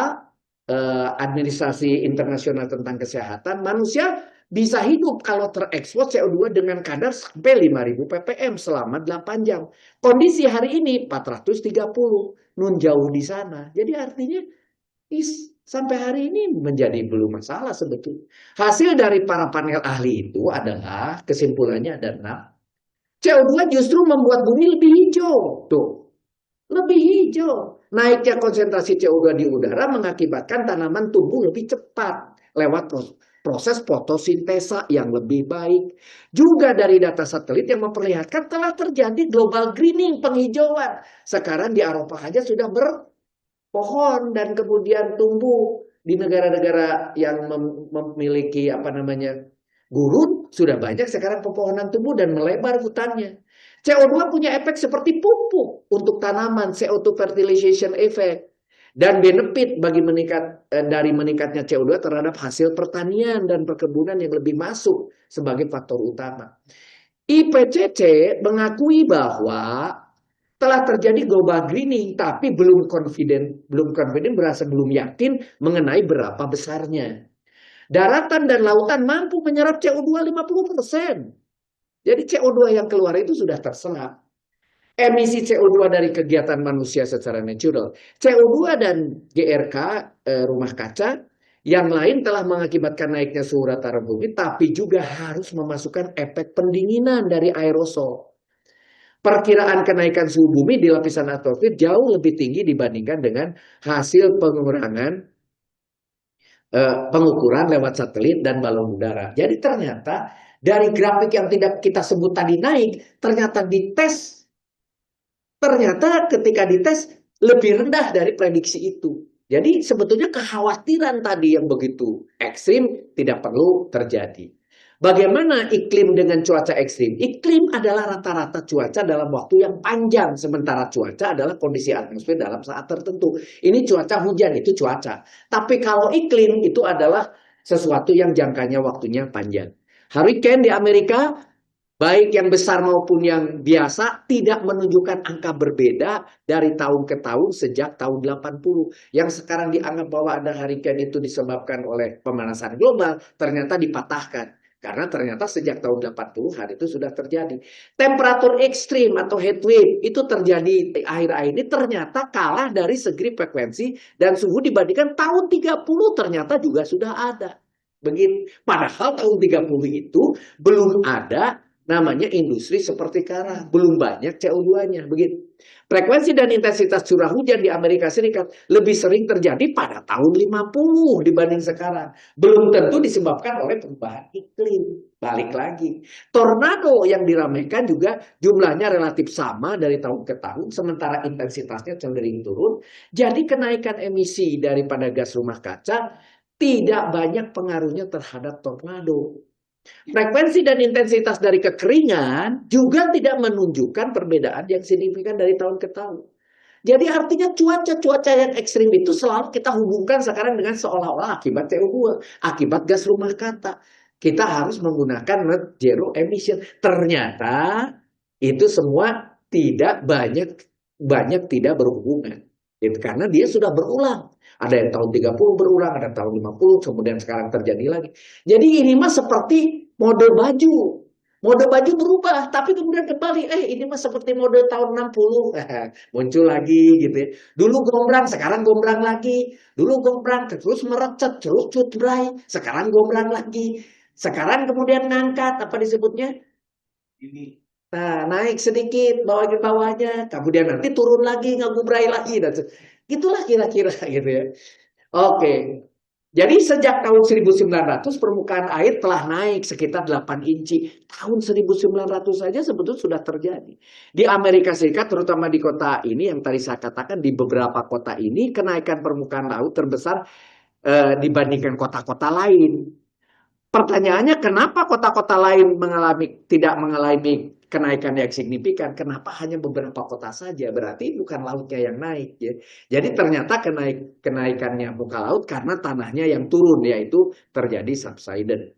Administrasi Internasional tentang Kesehatan, manusia bisa hidup kalau terekspos CO2 dengan kadar sampai 5.000 ppm selama 8 jam. Kondisi hari ini 430, nun jauh di sana. Jadi artinya sampai hari ini menjadi belum masalah sebetulnya. Hasil dari para panel ahli itu adalah, kesimpulannya adalah, CO2 justru membuat bumi lebih hijau. Tuh, lebih hijau. Naiknya konsentrasi CO2 di udara mengakibatkan tanaman tumbuh lebih cepat lewat proses fotosintesa yang lebih baik. Juga dari data satelit yang memperlihatkan telah terjadi global greening, penghijauan. Sekarang di Eropa aja sudah berpohon dan kemudian tumbuh. Di negara-negara yang memiliki gurun, sudah banyak sekarang pepohonan tumbuh dan melebar hutannya. CO2 punya efek seperti pupuk untuk tanaman, CO2 fertilization effect, dan benefit bagi dari meningkatnya CO2 terhadap hasil pertanian dan perkebunan yang lebih masuk sebagai faktor utama. IPCC mengakui bahwa telah terjadi global greening, tapi belum berasa belum yakin mengenai berapa besarnya. Daratan dan lautan mampu menyerap CO2 50%. Jadi CO2 yang keluar itu sudah terserap. Emisi CO2 dari kegiatan manusia secara natural. CO2 dan GRK, rumah kaca, yang lain telah mengakibatkan naiknya suhu rata bumi, tapi juga harus memasukkan efek pendinginan dari aerosol. Perkiraan kenaikan suhu bumi di lapisan atmosfer jauh lebih tinggi dibandingkan dengan hasil pengukuran lewat satelit dan balon udara. Jadi ternyata dari grafik yang tidak kita sebut tadi naik, ternyata ketika dites lebih rendah dari prediksi itu. Jadi sebetulnya kekhawatiran tadi yang begitu ekstrim tidak perlu terjadi. Bagaimana iklim dengan cuaca ekstrim? Iklim adalah rata-rata cuaca dalam waktu yang panjang, sementara cuaca adalah kondisi atmosfer dalam saat tertentu. Ini cuaca hujan, itu cuaca. Tapi kalau iklim itu adalah sesuatu yang jangkanya waktunya panjang. Hurricane di Amerika, baik yang besar maupun yang biasa, tidak menunjukkan angka berbeda dari tahun ke tahun sejak tahun 80. Yang sekarang dianggap bahwa ada hurricane itu disebabkan oleh pemanasan global, ternyata dipatahkan. Karena ternyata sejak tahun 80-an itu sudah terjadi. Temperatur ekstrim atau heat wave itu terjadi akhir-akhir ini ternyata kalah dari segi frekuensi dan suhu dibandingkan tahun 30 ternyata juga sudah ada. Begitu. Padahal tahun 30 itu belum ada namanya industri seperti sekarang, belum banyak CO2-nya, begitu. Frekuensi dan intensitas curah hujan di Amerika Serikat lebih sering terjadi pada tahun 50 dibanding sekarang. Belum tentu disebabkan oleh perubahan iklim. Balik lagi. Tornado yang diramaikan juga jumlahnya relatif sama dari tahun ke tahun, sementara intensitasnya cenderung turun. Jadi kenaikan emisi daripada gas rumah kaca tidak banyak pengaruhnya terhadap tornado. Frekuensi dan intensitas dari kekeringan juga tidak menunjukkan perbedaan yang signifikan dari tahun ke tahun. Jadi artinya cuaca yang ekstrim itu selalu kita hubungkan sekarang dengan seolah-olah akibat CO2, akibat gas rumah kaca. Kita harus menggunakan net zero emission. Ternyata itu semua tidak banyak tidak berhubungan. Karena dia sudah berulang. Ada yang tahun 30 berulang, ada tahun 50, kemudian sekarang terjadi lagi. Jadi ini mah seperti mode baju. Mode baju berubah, tapi kemudian kembali, ini mah seperti mode tahun 60. Muncul lagi gitu ya. Dulu gombrang, sekarang gombrang lagi. Dulu gombrang, terus merecet, terus cutbray. Sekarang gombrang lagi. Sekarang kemudian ngangkat, apa disebutnya? Nah, naik sedikit bawahnya, kemudian nanti turun lagi, ngagubrai lagi, dan gitulah kira-kira gitu ya. Oke. Jadi sejak tahun 1900 permukaan air telah naik sekitar 8 inci. Tahun 1900 saja sebetulnya sudah terjadi. Di Amerika Serikat terutama di kota ini yang tadi saya katakan di beberapa kota ini kenaikan permukaan laut terbesar dibandingkan kota-kota lain. Pertanyaannya kenapa kota-kota lain tidak mengalami kenaikan yang signifikan? Kenapa hanya beberapa kota saja? Berarti bukan lautnya yang naik ya. Jadi ternyata kenaikannya muka laut karena tanahnya yang turun, yaitu terjadi subsidence.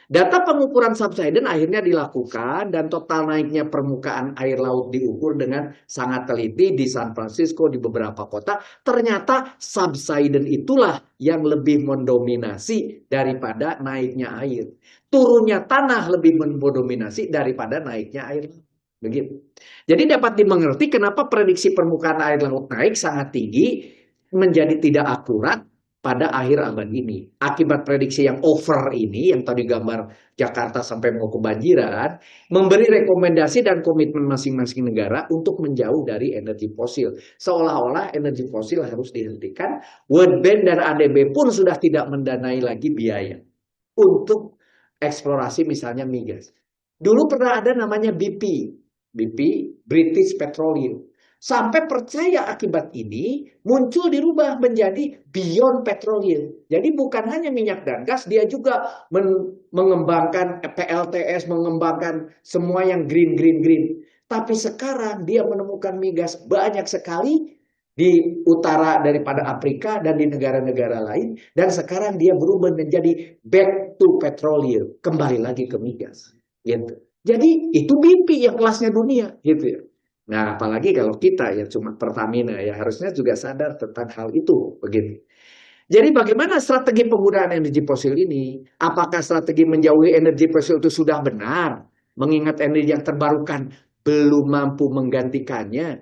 Data pengukuran subsidence akhirnya dilakukan dan total naiknya permukaan air laut diukur dengan sangat teliti di San Francisco, di beberapa kota. Ternyata subsidence itulah yang lebih mendominasi daripada naiknya air. Turunnya tanah lebih mendominasi daripada naiknya air laut. Begitu. Jadi dapat dimengerti kenapa prediksi permukaan air laut naik sangat tinggi menjadi tidak akurat pada akhir abad ini. Akibat prediksi yang over ini, yang tadi gambar Jakarta sampai mau kebanjiran, memberi rekomendasi dan komitmen masing-masing negara untuk menjauh dari energi fosil. Seolah-olah energi fosil harus dihentikan. World Bank dan ADB pun sudah tidak mendanai lagi biaya untuk eksplorasi misalnya migas. Dulu pernah ada namanya BP, British Petroleum. Sampai percaya akibat ini muncul dirubah menjadi Beyond Petroleum. Jadi bukan hanya minyak dan gas, dia juga mengembangkan PLTS, mengembangkan semua yang green. Tapi sekarang dia menemukan migas banyak sekali di utara daripada Afrika dan di negara-negara lain. Dan sekarang dia berubah menjadi back to petroleum, kembali lagi ke migas. Gitu. Jadi itu BP yang kelasnya dunia, gitu ya. Nah, apalagi kalau kita ya cuma Pertamina ya harusnya juga sadar tentang hal itu, begitu. Jadi bagaimana strategi penggunaan energi fosil ini? Apakah strategi menjauhi energi fosil itu sudah benar? Mengingat energi yang terbarukan belum mampu menggantikannya.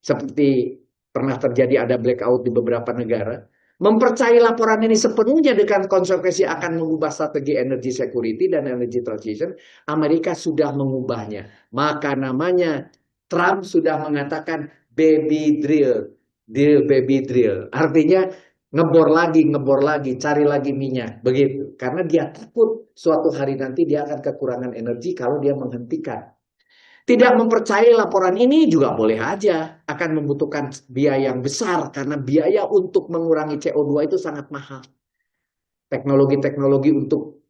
Seperti pernah terjadi ada blackout di beberapa negara. Mempercayai laporan ini sepenuhnya dengan konsekuensi akan mengubah strategi energy security dan energy transition, Amerika sudah mengubahnya. Maka namanya Trump sudah mengatakan baby drill, baby drill. Artinya ngebor lagi, cari lagi minyak, begitu. Karena dia takut suatu hari nanti dia akan kekurangan energi kalau dia menghentikan. Tidak mempercayai laporan ini juga boleh aja, akan membutuhkan biaya yang besar karena biaya untuk mengurangi CO2 itu sangat mahal. Teknologi-teknologi untuk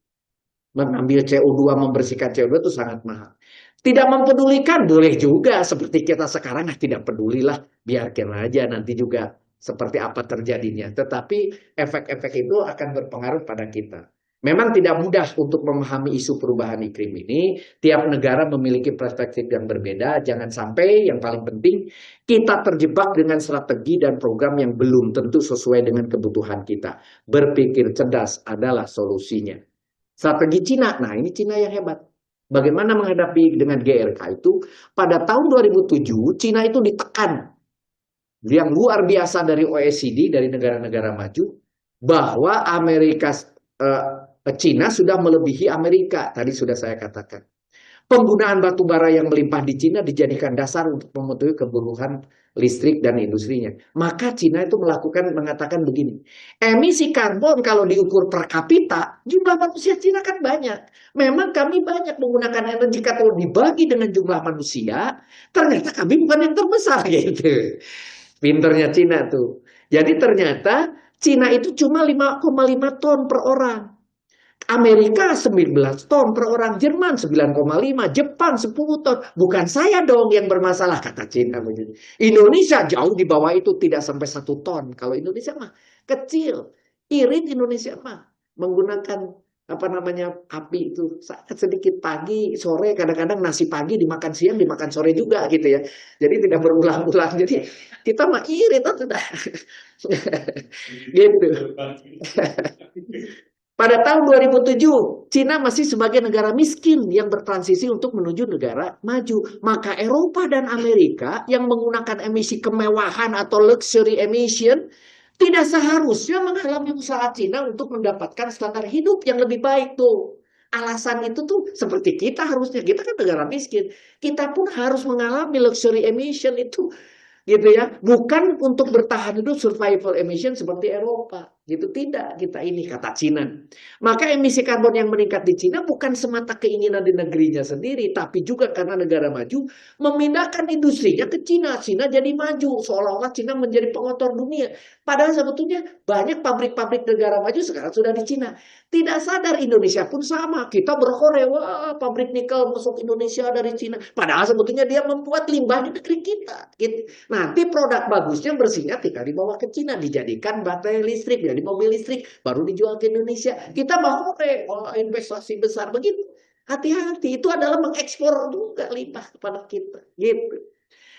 mengambil CO2, membersihkan CO2 itu sangat mahal. Tidak mempedulikan boleh juga, seperti kita sekarang tidak pedulilah, biarkan aja nanti juga seperti apa terjadinya. Tetapi efek-efek itu akan berpengaruh pada kita. Memang tidak mudah untuk memahami isu perubahan iklim ini. Tiap negara memiliki perspektif yang berbeda. Jangan sampai yang paling penting kita terjebak dengan strategi dan program yang belum tentu sesuai dengan kebutuhan kita. Berpikir cerdas adalah solusinya. Strategi Cina, nah ini Cina yang hebat. Bagaimana menghadapi dengan GRK itu? Pada tahun 2007, Cina itu ditekan yang luar biasa dari OECD, dari negara-negara maju, bahwa Cina sudah melebihi Amerika. Tadi sudah saya katakan. Penggunaan batu bara yang melimpah di Cina dijadikan dasar untuk memenuhi kebutuhan listrik dan industrinya. Maka Cina itu mengatakan begini, emisi karbon kalau diukur per kapita, jumlah manusia Cina kan banyak. Memang kami banyak menggunakan energi, kalau dibagi dengan jumlah manusia, ternyata kami bukan yang terbesar gitu. Pinternya Cina tuh. Jadi ternyata Cina itu cuma 5,5 ton per orang. Amerika 19 ton per orang, Jerman 9,5, Jepang 10 ton. Bukan saya dong yang bermasalah, kata Cina. Indonesia jauh di bawah itu, tidak sampai 1 ton. Kalau Indonesia mah kecil. Irit Indonesia mah menggunakan api itu sangat sedikit, pagi, sore, kadang-kadang nasi pagi dimakan siang, dimakan sore juga gitu ya. Jadi tidak berulang-ulang. Jadi kita mah irit sudah. Gitu. Pada tahun 2007, Cina masih sebagai negara miskin yang bertransisi untuk menuju negara maju. Maka Eropa dan Amerika yang menggunakan emisi kemewahan atau luxury emission tidak seharusnya mengalami usaha Cina untuk mendapatkan standar hidup yang lebih baik tuh. alasan itu tuh seperti kita harusnya, kita kan negara miskin, kita pun harus mengalami luxury emission itu, gitu ya, bukan untuk bertahan hidup survival emission seperti Eropa, gitu. Tidak, kita ini kata Cina. Maka emisi karbon yang meningkat di Cina bukan semata keinginan di negerinya sendiri, tapi juga karena negara maju memindahkan industrinya ke Cina. Cina jadi maju, seolah-olah Cina menjadi pengotor dunia. Padahal sebetulnya banyak pabrik-pabrik negara maju sekarang sudah di Cina. Tidak sadar Indonesia pun sama. Kita berhore, wah pabrik nikel masuk Indonesia dari Cina. Padahal sebetulnya dia membuat limbah di negeri kita, gitu. Nanti produk bagusnya bersihnya tinggal dibawa ke Cina, dijadikan baterai listrik, jadi mobil listrik, baru dijual ke Indonesia. Kita bahwa investasi besar begitu. Hati-hati, itu adalah mengekspor juga limbah kepada kita, gitu.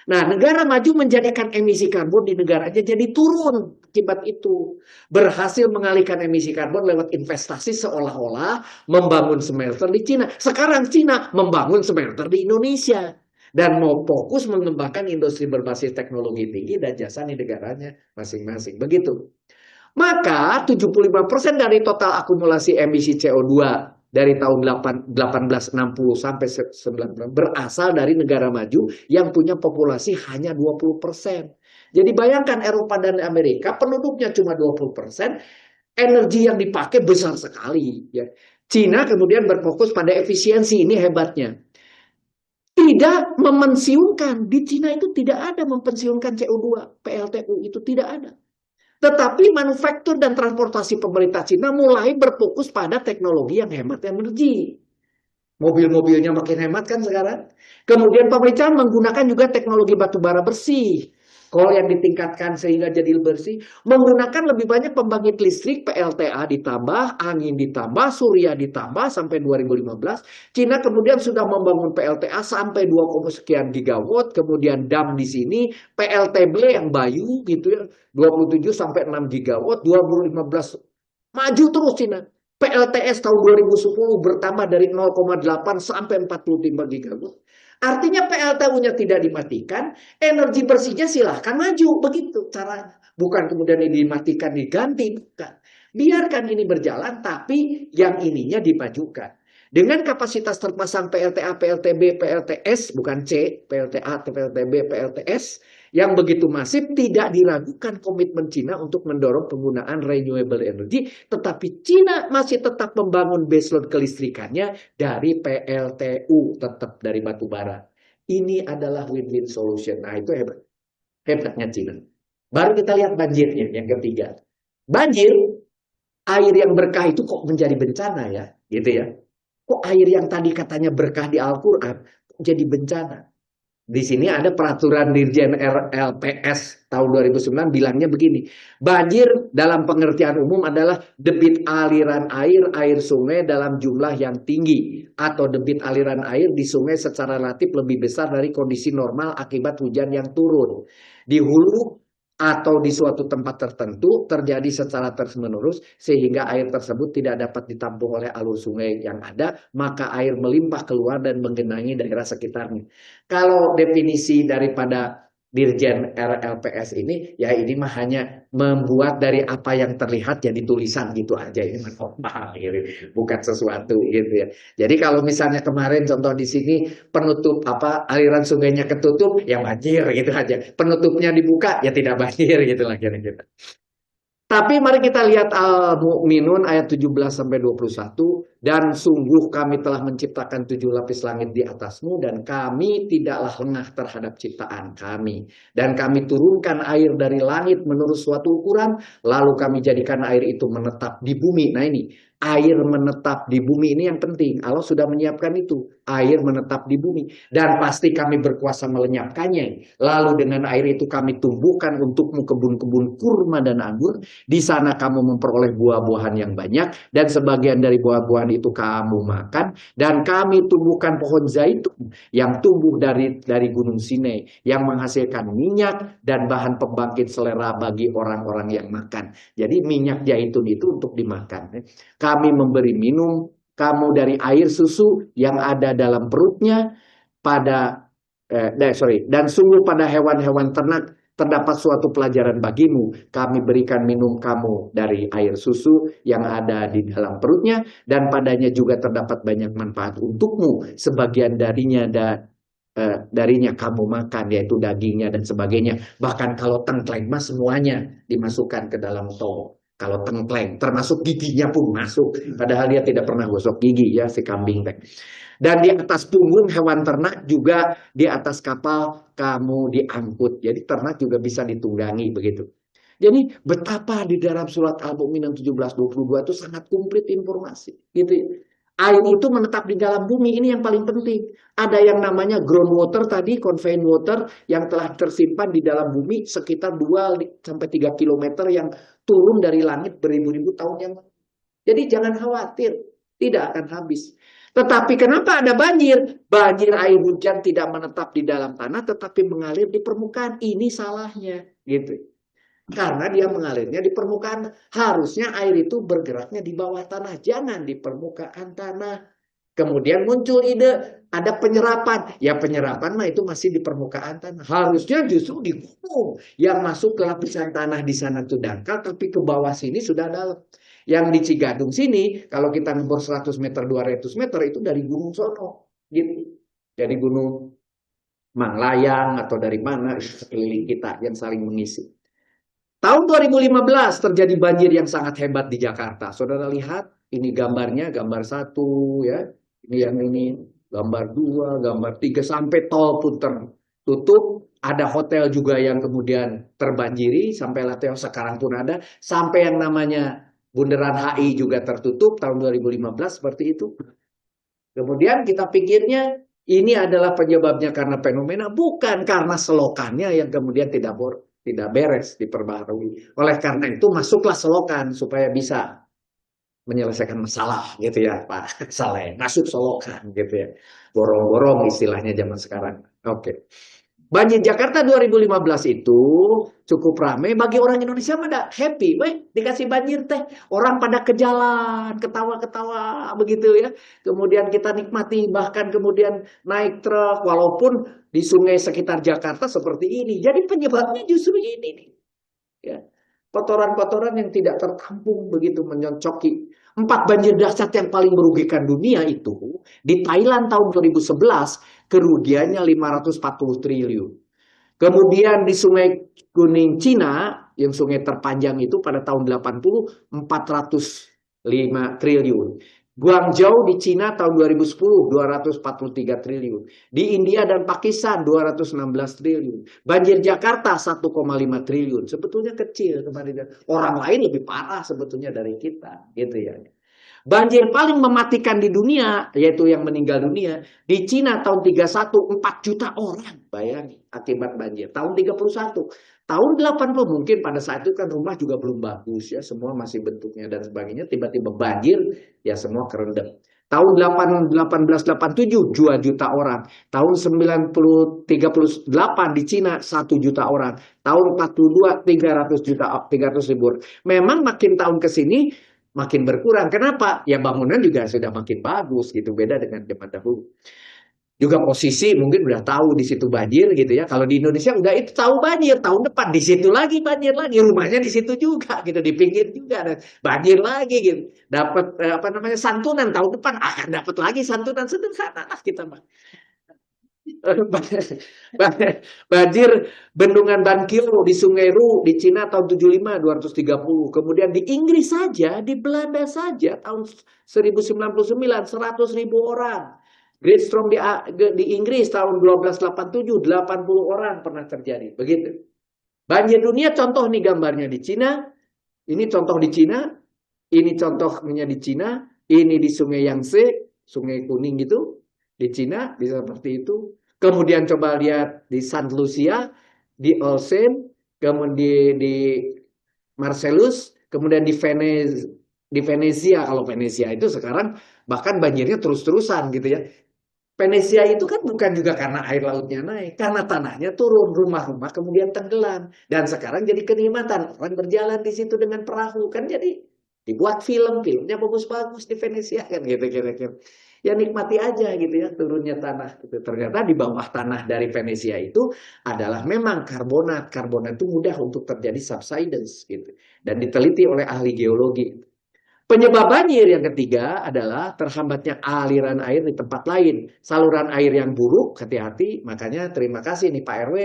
Nah, negara maju menjadikan emisi karbon di negaranya jadi turun akibat itu. Berhasil mengalihkan emisi karbon lewat investasi seolah-olah membangun smelter di Cina. Sekarang Cina membangun smelter di Indonesia. Dan mau fokus mengembangkan industri berbasis teknologi tinggi dan jasa di negaranya masing-masing. Begitu. Maka 75% dari total akumulasi emisi CO2 dari tahun 1860 sampai 19 berasal dari negara maju yang punya populasi hanya 20%. Jadi bayangkan Eropa dan Amerika penduduknya cuma 20%, energi yang dipakai besar sekali. Ya. Cina kemudian berfokus pada efisiensi, ini hebatnya. Tidak memensiunkan, di Cina itu tidak ada mempensiunkan CO2, PLTU itu tidak ada. Tetapi manufaktur dan transportasi pemerintah Cina mulai berfokus pada teknologi yang hemat energi. Mobil-mobilnya makin hemat kan sekarang. Kemudian pemerintah menggunakan juga teknologi batubara bersih. Coal yang ditingkatkan sehingga jadi bersih. Menggunakan lebih banyak pembangkit listrik, PLTA ditambah, angin ditambah, surya ditambah sampai 2015. Cina kemudian sudah membangun PLTA sampai 2, sekian gigawatt. Kemudian dam di sini, PLTB yang Bayu gitu ya, 27 sampai 6 gigawatt. 2015 maju terus Cina. PLTS tahun 2010 bertambah dari 0,8 sampai 45 gigawatt. Artinya PLTU-nya tidak dimatikan, energi bersihnya silahkan maju. Begitu caranya. Bukan kemudian ini dimatikan, diganti. Bukan. Biarkan ini berjalan, tapi yang ininya dimajukan. Dengan kapasitas terpasang PLTA, PLTB, PLTS, bukan C, PLTA, PLTB, PLTS, yang begitu masif, tidak diragukan komitmen Cina untuk mendorong penggunaan renewable energy, tetapi Cina masih tetap membangun baseload kelistrikannya dari PLTU, tetap dari batu bara. Ini adalah win-win solution. Nah, itu hebat. Hebatnya Cina. Baru kita lihat banjirnya, yang ketiga. Banjir, air yang berkah itu kok menjadi bencana ya, gitu ya. Kok air yang tadi katanya berkah di Al-Quran, kok jadi bencana? Di sini ada peraturan Dirjen RLPS tahun 2009 bilangnya begini. Banjir dalam pengertian umum adalah debit aliran air sungai dalam jumlah yang tinggi. Atau debit aliran air di sungai secara relatif lebih besar dari kondisi normal akibat hujan yang turun. Di hulu atau di suatu tempat tertentu terjadi secara terus-menerus sehingga air tersebut tidak dapat ditampung oleh alur sungai yang ada, maka air melimpah keluar dan menggenangi daerah sekitarnya. Kalau definisi daripada Dirjen RLPS ini, ya ini mah hanya membuat dari apa yang terlihat jadi tulisan gitu aja, ini normal, gitu. Bukan sesuatu gitu ya. Jadi kalau misalnya kemarin contoh di sini penutup aliran sungainya ketutup, ya banjir gitu aja. Penutupnya dibuka, ya tidak banjir gitu lah kira-kira. Tapi mari kita lihat Al-Mu'minun ayat 17-21. Dan sungguh kami telah menciptakan 7 lapis langit di atasmu. Dan kami tidaklah lengah terhadap ciptaan kami. Dan kami turunkan air dari langit menurut suatu ukuran. Lalu kami jadikan air itu menetap di bumi. Nah ini, air menetap di bumi ini yang penting. Allah sudah menyiapkan itu. Air menetap di bumi. Dan pasti kami berkuasa melenyapkannya. Lalu dengan air itu kami tumbuhkan untukmu kebun-kebun kurma dan anggur. Di sana kamu memperoleh buah-buahan yang banyak. Dan sebagian dari buah-buahan itu kamu makan. Dan kami tumbuhkan pohon zaitun yang tumbuh dari gunung Sinai. Yang menghasilkan minyak dan bahan pembangkit selera bagi orang-orang yang makan. Jadi minyak zaitun itu untuk dimakan. Kami memberi minum kamu dari air susu yang ada dalam perutnya dan sungguh pada hewan-hewan ternak terdapat suatu pelajaran bagimu. Kami berikan minum kamu dari air susu yang ada di dalam perutnya, dan padanya juga terdapat banyak manfaat untukmu. Sebagian darinya kamu makan, yaitu dagingnya dan sebagainya. Bahkan kalau tengkleng mah semuanya dimasukkan ke dalam tong. Kalau tengkleng, termasuk giginya pun masuk. Padahal dia tidak pernah gosok gigi ya si kambing teh. Dan di atas punggung hewan ternak juga di atas kapal kamu diangkut. Jadi ternak juga bisa ditunggangi begitu. Jadi betapa di dalam surat Al-Mu'minun 17:22 itu sangat komplit informasi. Gitu ya. Air itu menetap di dalam bumi, ini yang paling penting. Ada yang namanya groundwater tadi, confined water yang telah tersimpan di dalam bumi sekitar 2 sampai 3 kilometer yang turun dari langit beribu-ribu tahun yang lalu. Jadi jangan khawatir, tidak akan habis. Tetapi kenapa ada banjir? Banjir air hujan tidak menetap di dalam tanah tetapi mengalir di permukaan. Ini salahnya, gitu. Karena dia mengalirnya di permukaan. Harusnya air itu bergeraknya di bawah tanah, jangan di permukaan tanah. Kemudian muncul ide, ada penyerapan. Ya penyerapan mah itu masih di permukaan tanah. Harusnya justru di gunung. Yang masuk ke lapisan tanah di sana itu dangkal, tapi ke bawah sini sudah dalam. Yang di Cigadung sini, kalau kita ngebor 100 meter, 200 meter, itu dari gunung sono. Gitu. Dari gunung Manglayang atau dari mana, sekeliling kita yang saling mengisi. Tahun 2015 terjadi banjir yang sangat hebat di Jakarta. Saudara lihat, ini gambarnya, gambar 1 ya. Ini yang ini, gambar 2, gambar 3 sampai tol pun tertutup. Ada hotel juga yang kemudian terbanjiri, sampai Lateo sekarang pun ada. Sampai yang namanya Bundaran HI juga tertutup tahun 2015 seperti itu. Kemudian kita pikirnya ini adalah penyebabnya karena fenomena, bukan karena selokannya yang kemudian tidak beres, diperbaharui. Oleh karena itu masuklah selokan supaya bisa menyelesaikan masalah gitu ya Pak Saleh. Masuk selokan gitu ya. Borong-borong istilahnya zaman sekarang. Oke. Banjir Jakarta 2015 itu cukup ramai bagi orang Indonesia pada happy. Weh, dikasih banjir teh. Orang pada ke jalan, ketawa-ketawa begitu ya. Kemudian kita nikmati, bahkan kemudian naik truk walaupun di sungai sekitar Jakarta seperti ini. Jadi penyebabnya justru ini nih. Ya. Kotoran-kotoran yang tidak tertampung begitu menyocoki. 4 banjir dahsyat yang paling merugikan dunia itu di Thailand tahun 2011 kerugiannya 540 triliun. Kemudian di Sungai Kuning Cina yang sungai terpanjang itu pada tahun 80 405 triliun. Guangzhou di Cina tahun 2010 243 triliun. Di India dan Pakistan 216 triliun. Banjir Jakarta 1,5 triliun. Sebetulnya kecil kemarin. Orang lain lebih parah sebetulnya dari kita, gitu ya. Banjir paling mematikan di dunia, yaitu yang meninggal dunia, di Cina tahun 31 4 juta orang, bayangin, akibat banjir. Tahun 31, tahun 80 mungkin pada saat itu kan rumah juga belum bagus ya, semua masih bentuknya dan sebagainya, tiba-tiba banjir, ya semua kerendam. Tahun 1887 2 juta orang. Tahun 1938 di Cina 1 juta orang. Tahun 42 300 ribu orang. Memang makin tahun ke sini makin berkurang. Kenapa? Ya bangunan juga sudah makin bagus gitu, beda dengan zaman dahulu. Juga posisi mungkin udah tahu di situ banjir gitu ya. Kalau di Indonesia udah itu tahu banjir, tahun depan di situ lagi banjir lagi, rumahnya di situ juga gitu, di pinggir juga dan banjir lagi gitu. Dapat apa namanya santunan tahun depan akan dapat lagi santunan, sederhana lah kita mah. Banjir bendungan Bankiro di Sungai Ru di Cina tahun 75 230. Kemudian di Inggris saja, di Belanda saja tahun 1099 100.000 orang. Great Storm di Inggris tahun 1287 80 orang pernah terjadi. Begitu. Banjir dunia contoh nih gambarnya di Cina. Ini contoh di Cina. Ini contohnya di Cina. Ini di Sungai Yangtze, Sungai Kuning gitu. Di Cina bisa seperti itu. Kemudian coba lihat di Saint Lucia, di Olsen, kemudian di Marcellus, kemudian di Venezia. Kalau Venezia itu sekarang bahkan banjirnya terus-terusan gitu ya. Venezia itu kan bukan juga karena air lautnya naik, karena tanahnya turun, rumah-rumah kemudian tenggelam. Dan sekarang jadi kenikmatan, orang berjalan di situ dengan perahu kan, jadi dibuat filmnya bagus-bagus di Venezia kan gitu kira-kira. Ya nikmati aja gitu ya turunnya tanah. Gitu. Ternyata di bawah tanah dari Venesia itu adalah memang karbonat. Karbonat itu mudah untuk terjadi subsidence gitu. Dan diteliti oleh ahli geologi. Penyebab banjir yang ketiga adalah terhambatnya aliran air di tempat lain. Saluran air yang buruk, hati-hati. Makanya terima kasih nih Pak RW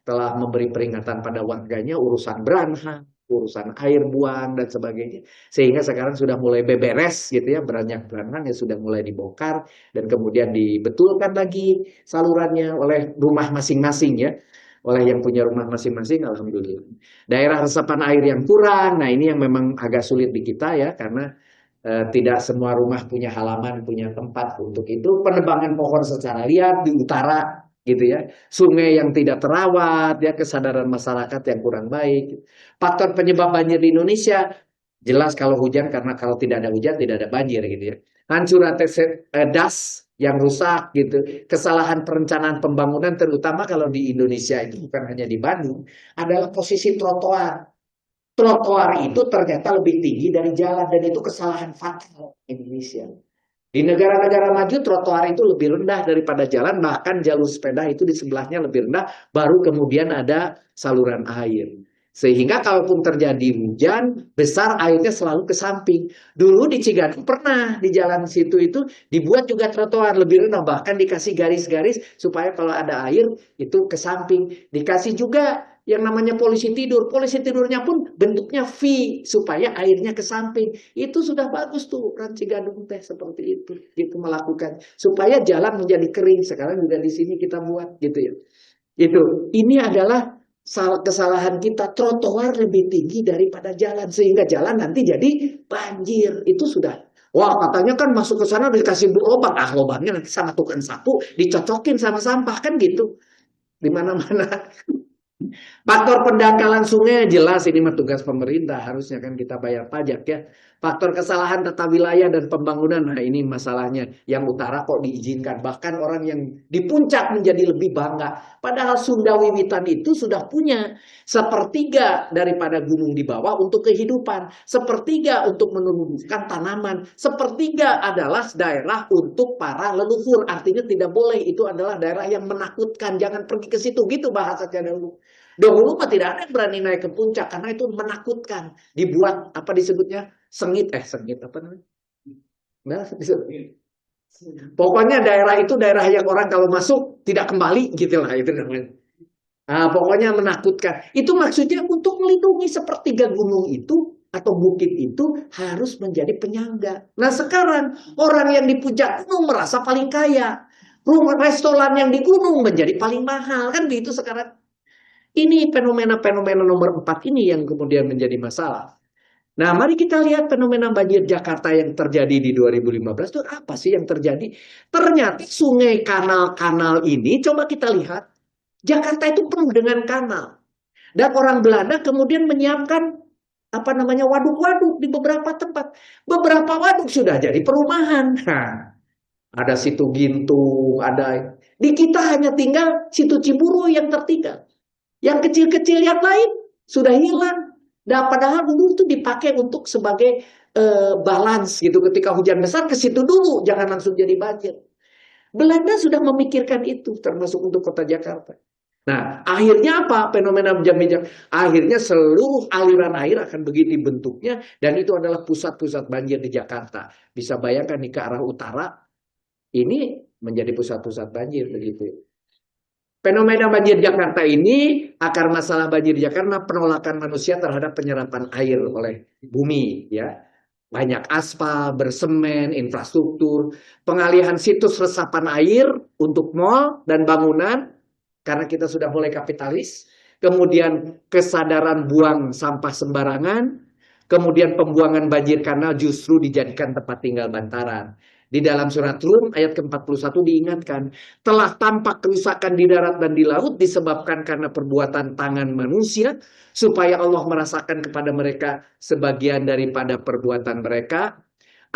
telah memberi peringatan pada warganya urusan beranhang, urusan air buang dan sebagainya. Sehingga sekarang sudah mulai beberes gitu ya, beranjak beranhang ya sudah mulai dibongkar dan kemudian dibetulkan lagi salurannya oleh rumah masing-masing ya. Oleh yang punya rumah masing-masing, alhamdulillah. Daerah resapan air yang kurang, nah ini yang memang agak sulit di kita ya, karena tidak semua rumah punya halaman, punya tempat untuk itu. Penebangan pohon secara liar di utara, gitu ya. Sungai yang tidak terawat, ya kesadaran masyarakat yang kurang baik. Faktor penyebab banjir di Indonesia, jelas kalau hujan, karena kalau tidak ada hujan tidak ada banjir, gitu ya. Hancur das yang rusak gitu, kesalahan perencanaan pembangunan terutama kalau di Indonesia itu bukan hanya di Bandung, adalah posisi trotoar. Trotoar itu ternyata lebih tinggi dari jalan dan itu kesalahan fatal Indonesia. Di negara-negara maju trotoar itu lebih rendah daripada jalan, bahkan jalur sepeda itu di sebelahnya lebih rendah, baru kemudian ada saluran air. Sehingga kalaupun terjadi hujan besar airnya selalu ke samping. Dulu di Cigadung pernah di jalan situ itu dibuat juga trotoar lebih rendah, bahkan dikasih garis-garis supaya kalau ada air itu ke samping. Dikasih juga yang namanya polisi tidur. Polisi tidurnya pun bentuknya V supaya airnya ke samping. Itu sudah bagus tuh Ran Cigadung teh seperti itu gitu melakukan supaya jalan menjadi kering. Sekarang juga di sini kita buat gitu ya. Itu ini adalah kesalahan kita, trotoar lebih tinggi daripada jalan sehingga jalan nanti jadi banjir. Itu sudah wah katanya kan masuk ke sana dikasih lubang, lubangnya nanti sama tukang sapu dicocokin sama sampah kan gitu di mana-mana. Faktor pendangkalan sungai jelas ini mah tugas pemerintah, harusnya kan kita bayar pajak ya. Faktor kesalahan tata wilayah dan pembangunan, nah ini masalahnya. Yang utara kok diizinkan, bahkan orang yang di puncak menjadi lebih bangga. Padahal Sunda Wiwitan itu sudah punya sepertiga daripada gunung di bawah untuk kehidupan, sepertiga untuk menumbuhkan tanaman, sepertiga adalah daerah untuk para leluhur. Artinya tidak boleh, itu adalah daerah yang menakutkan, jangan pergi ke situ, gitu bahasanya dahulu. Dahulu mah tidak ada yang berani naik ke puncak karena itu menakutkan. Dibuat apa disebutnya sengit apa namanya? Nah, pokoknya daerah itu daerah yang orang kalau masuk tidak kembali gitulah itu namanya. Nah, pokoknya menakutkan. Itu maksudnya untuk melindungi sepertiga gunung itu atau bukit itu harus menjadi penyangga. Nah sekarang orang yang di puncak gunung merasa paling kaya. Rumah restoran yang di gunung menjadi paling mahal kan begitu sekarang. Ini fenomena-fenomena nomor 4 ini yang kemudian menjadi masalah. Nah, mari kita lihat fenomena banjir Jakarta yang terjadi di 2015 itu apa sih yang terjadi? Ternyata sungai kanal-kanal ini, coba kita lihat, Jakarta itu penuh dengan kanal. Dan orang Belanda kemudian menyiapkan apa namanya waduk-waduk di beberapa tempat. Beberapa waduk sudah jadi perumahan. Nah, ada Situ Gintung, ada di kita hanya tinggal Situ Ciburu yang tertinggal. Yang kecil-kecil yang lain sudah hilang. Nah, padahal dulu itu dipakai untuk sebagai balance gitu. Ketika hujan besar ke situ dulu, jangan langsung jadi banjir. Belanda sudah memikirkan itu, termasuk untuk kota Jakarta. Nah, akhirnya apa? Fenomena banjir. Akhirnya seluruh aliran air akan begitu bentuknya, dan itu adalah pusat-pusat banjir di Jakarta. Bisa bayangkan nih ke arah utara, ini menjadi pusat-pusat banjir begitu. Fenomena banjir Jakarta ini, akar masalah banjir Jakarta penolakan manusia terhadap penyerapan air oleh bumi, ya. Banyak aspal, bersemen, infrastruktur, pengalihan situs resapan air untuk mal dan bangunan karena kita sudah mulai kapitalis, kemudian kesadaran buang sampah sembarangan, kemudian pembuangan banjir kanal justru dijadikan tempat tinggal bantaran. Di dalam surat Rum ayat ke-41 diingatkan, telah tampak kerusakan di darat dan di laut disebabkan karena perbuatan tangan manusia, supaya Allah merasakan kepada mereka sebagian daripada perbuatan mereka,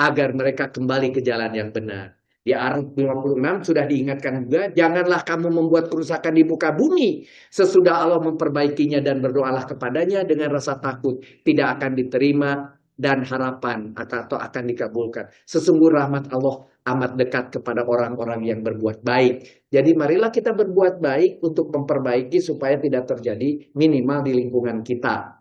agar mereka kembali ke jalan yang benar. Di Araf 56 sudah diingatkan juga, janganlah kamu membuat kerusakan di muka bumi, sesudah Allah memperbaikinya dan berdoalah kepadanya dengan rasa takut, tidak akan diterima dan harapan atau akan dikabulkan. Sesungguh rahmat Allah amat dekat kepada orang-orang yang berbuat baik. Jadi marilah kita berbuat baik untuk memperbaiki supaya tidak terjadi minimal di lingkungan kita.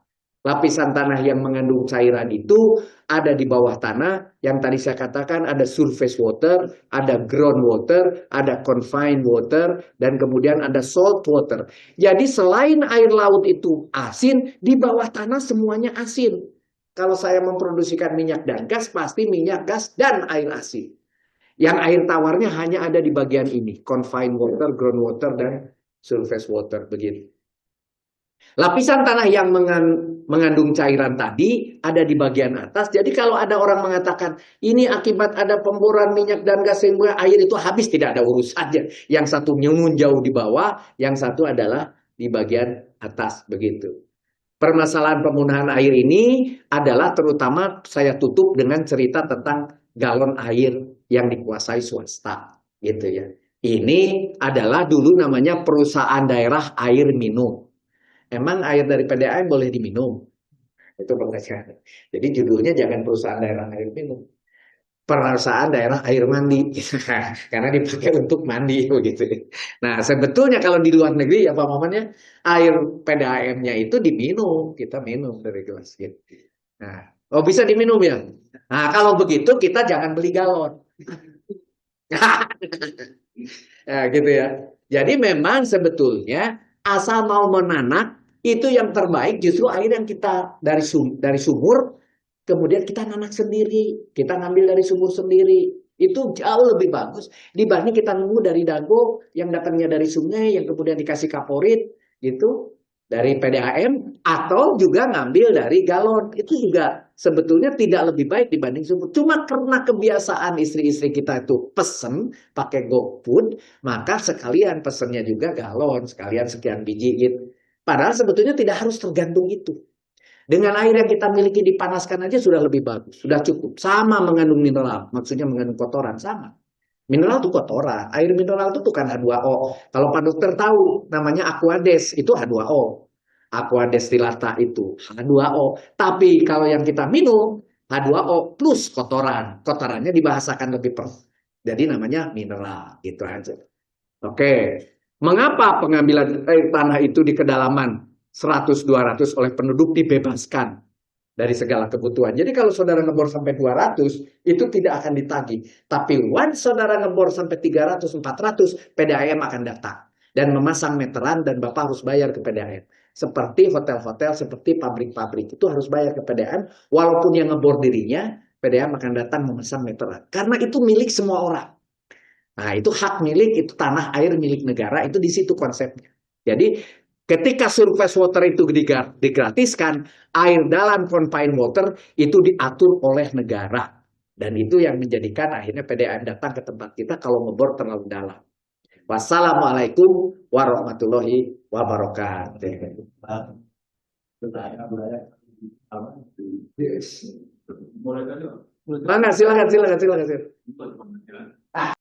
Lapisan tanah yang mengandung cairan itu ada di bawah tanah, yang tadi saya katakan ada surface water, ada ground water, ada confined water, dan kemudian ada salt water. Jadi selain air laut itu asin, di bawah tanah semuanya asin. Kalau saya memproduksikan minyak dan gas, pasti minyak, gas, dan air asin. Yang air tawarnya hanya ada di bagian ini, confined water, ground water, dan surface water, begitu. Lapisan tanah yang mengandung cairan tadi ada di bagian atas. Jadi kalau ada orang mengatakan ini akibat ada pemboran minyak dan gas sehingga air itu habis, tidak ada urusannya. Yang satu nyungun jauh di bawah, yang satu adalah di bagian atas, begitu. Permasalahan penggunaan air ini adalah terutama saya tutup dengan cerita tentang galon air yang dikuasai swasta, gitu ya. Ini adalah dulu namanya perusahaan daerah air minum. Emang air dari PDAM boleh diminum? Itu pertanyaan. Jadi judulnya jangan perusahaan daerah air minum, perusahaan daerah air mandi, karena dipakai untuk mandi begitu. Nah sebetulnya kalau di luar negeri ya Pak Mamannya, air PDAM-nya itu diminum, kita minum dari gelas gitu. Nah, oh bisa diminum ya. Nah kalau begitu kita jangan beli galon. Nah, gitu ya. Jadi memang sebetulnya asal mau menanak itu yang terbaik justru air yang kita dari sumur kemudian kita nanak sendiri, kita ngambil dari sumur sendiri. Itu jauh lebih bagus dibanding kita nunggu dari dago yang datangnya dari sungai yang kemudian dikasih kaporit gitu dari PDAM atau juga ngambil dari galon. Itu juga sebetulnya tidak lebih baik dibanding sumur. Cuma karena kebiasaan istri-istri kita itu pesen pakai GoFood, maka sekalian pesennya juga galon, sekalian sekian biji gitu. Padahal sebetulnya tidak harus tergantung itu. Dengan air yang kita miliki dipanaskan aja sudah lebih bagus, sudah cukup. Sama mengandung mineral, maksudnya mengandung kotoran, sama. Mineral itu kotoran, air mineral itu bukan H2O. Kalau Pak Dokter tahu, namanya Aquades, itu H2O. Aquades Dilata itu H2O. Tapi kalau yang kita minum, H2O plus kotoran. Kotorannya dibahasakan lebih per. Jadi namanya mineral, gitu aja. Oke, mengapa pengambilan air tanah itu di kedalaman 100-200 oleh penduduk dibebaskan dari segala kebutuhan? Jadi kalau saudara ngebor sampai 200 itu tidak akan ditagih. Tapi once saudara ngebor sampai 300-400, PDAM akan datang dan memasang meteran dan Bapak harus bayar ke PDAM. Seperti hotel-hotel, seperti pabrik-pabrik itu harus bayar ke PDAM. Walaupun yang ngebor dirinya, PDAM akan datang memasang meteran. Karena itu milik semua orang. Nah, itu hak milik, itu tanah air milik negara, itu di situ konsepnya. Jadi, ketika surface water itu digratiskan, air dalam confined water itu diatur oleh negara. Dan itu yang menjadikan akhirnya PDAM datang ke tempat kita kalau ngebor terlalu dalam. Wassalamualaikum warahmatullahi wabarakatuh. Silakan.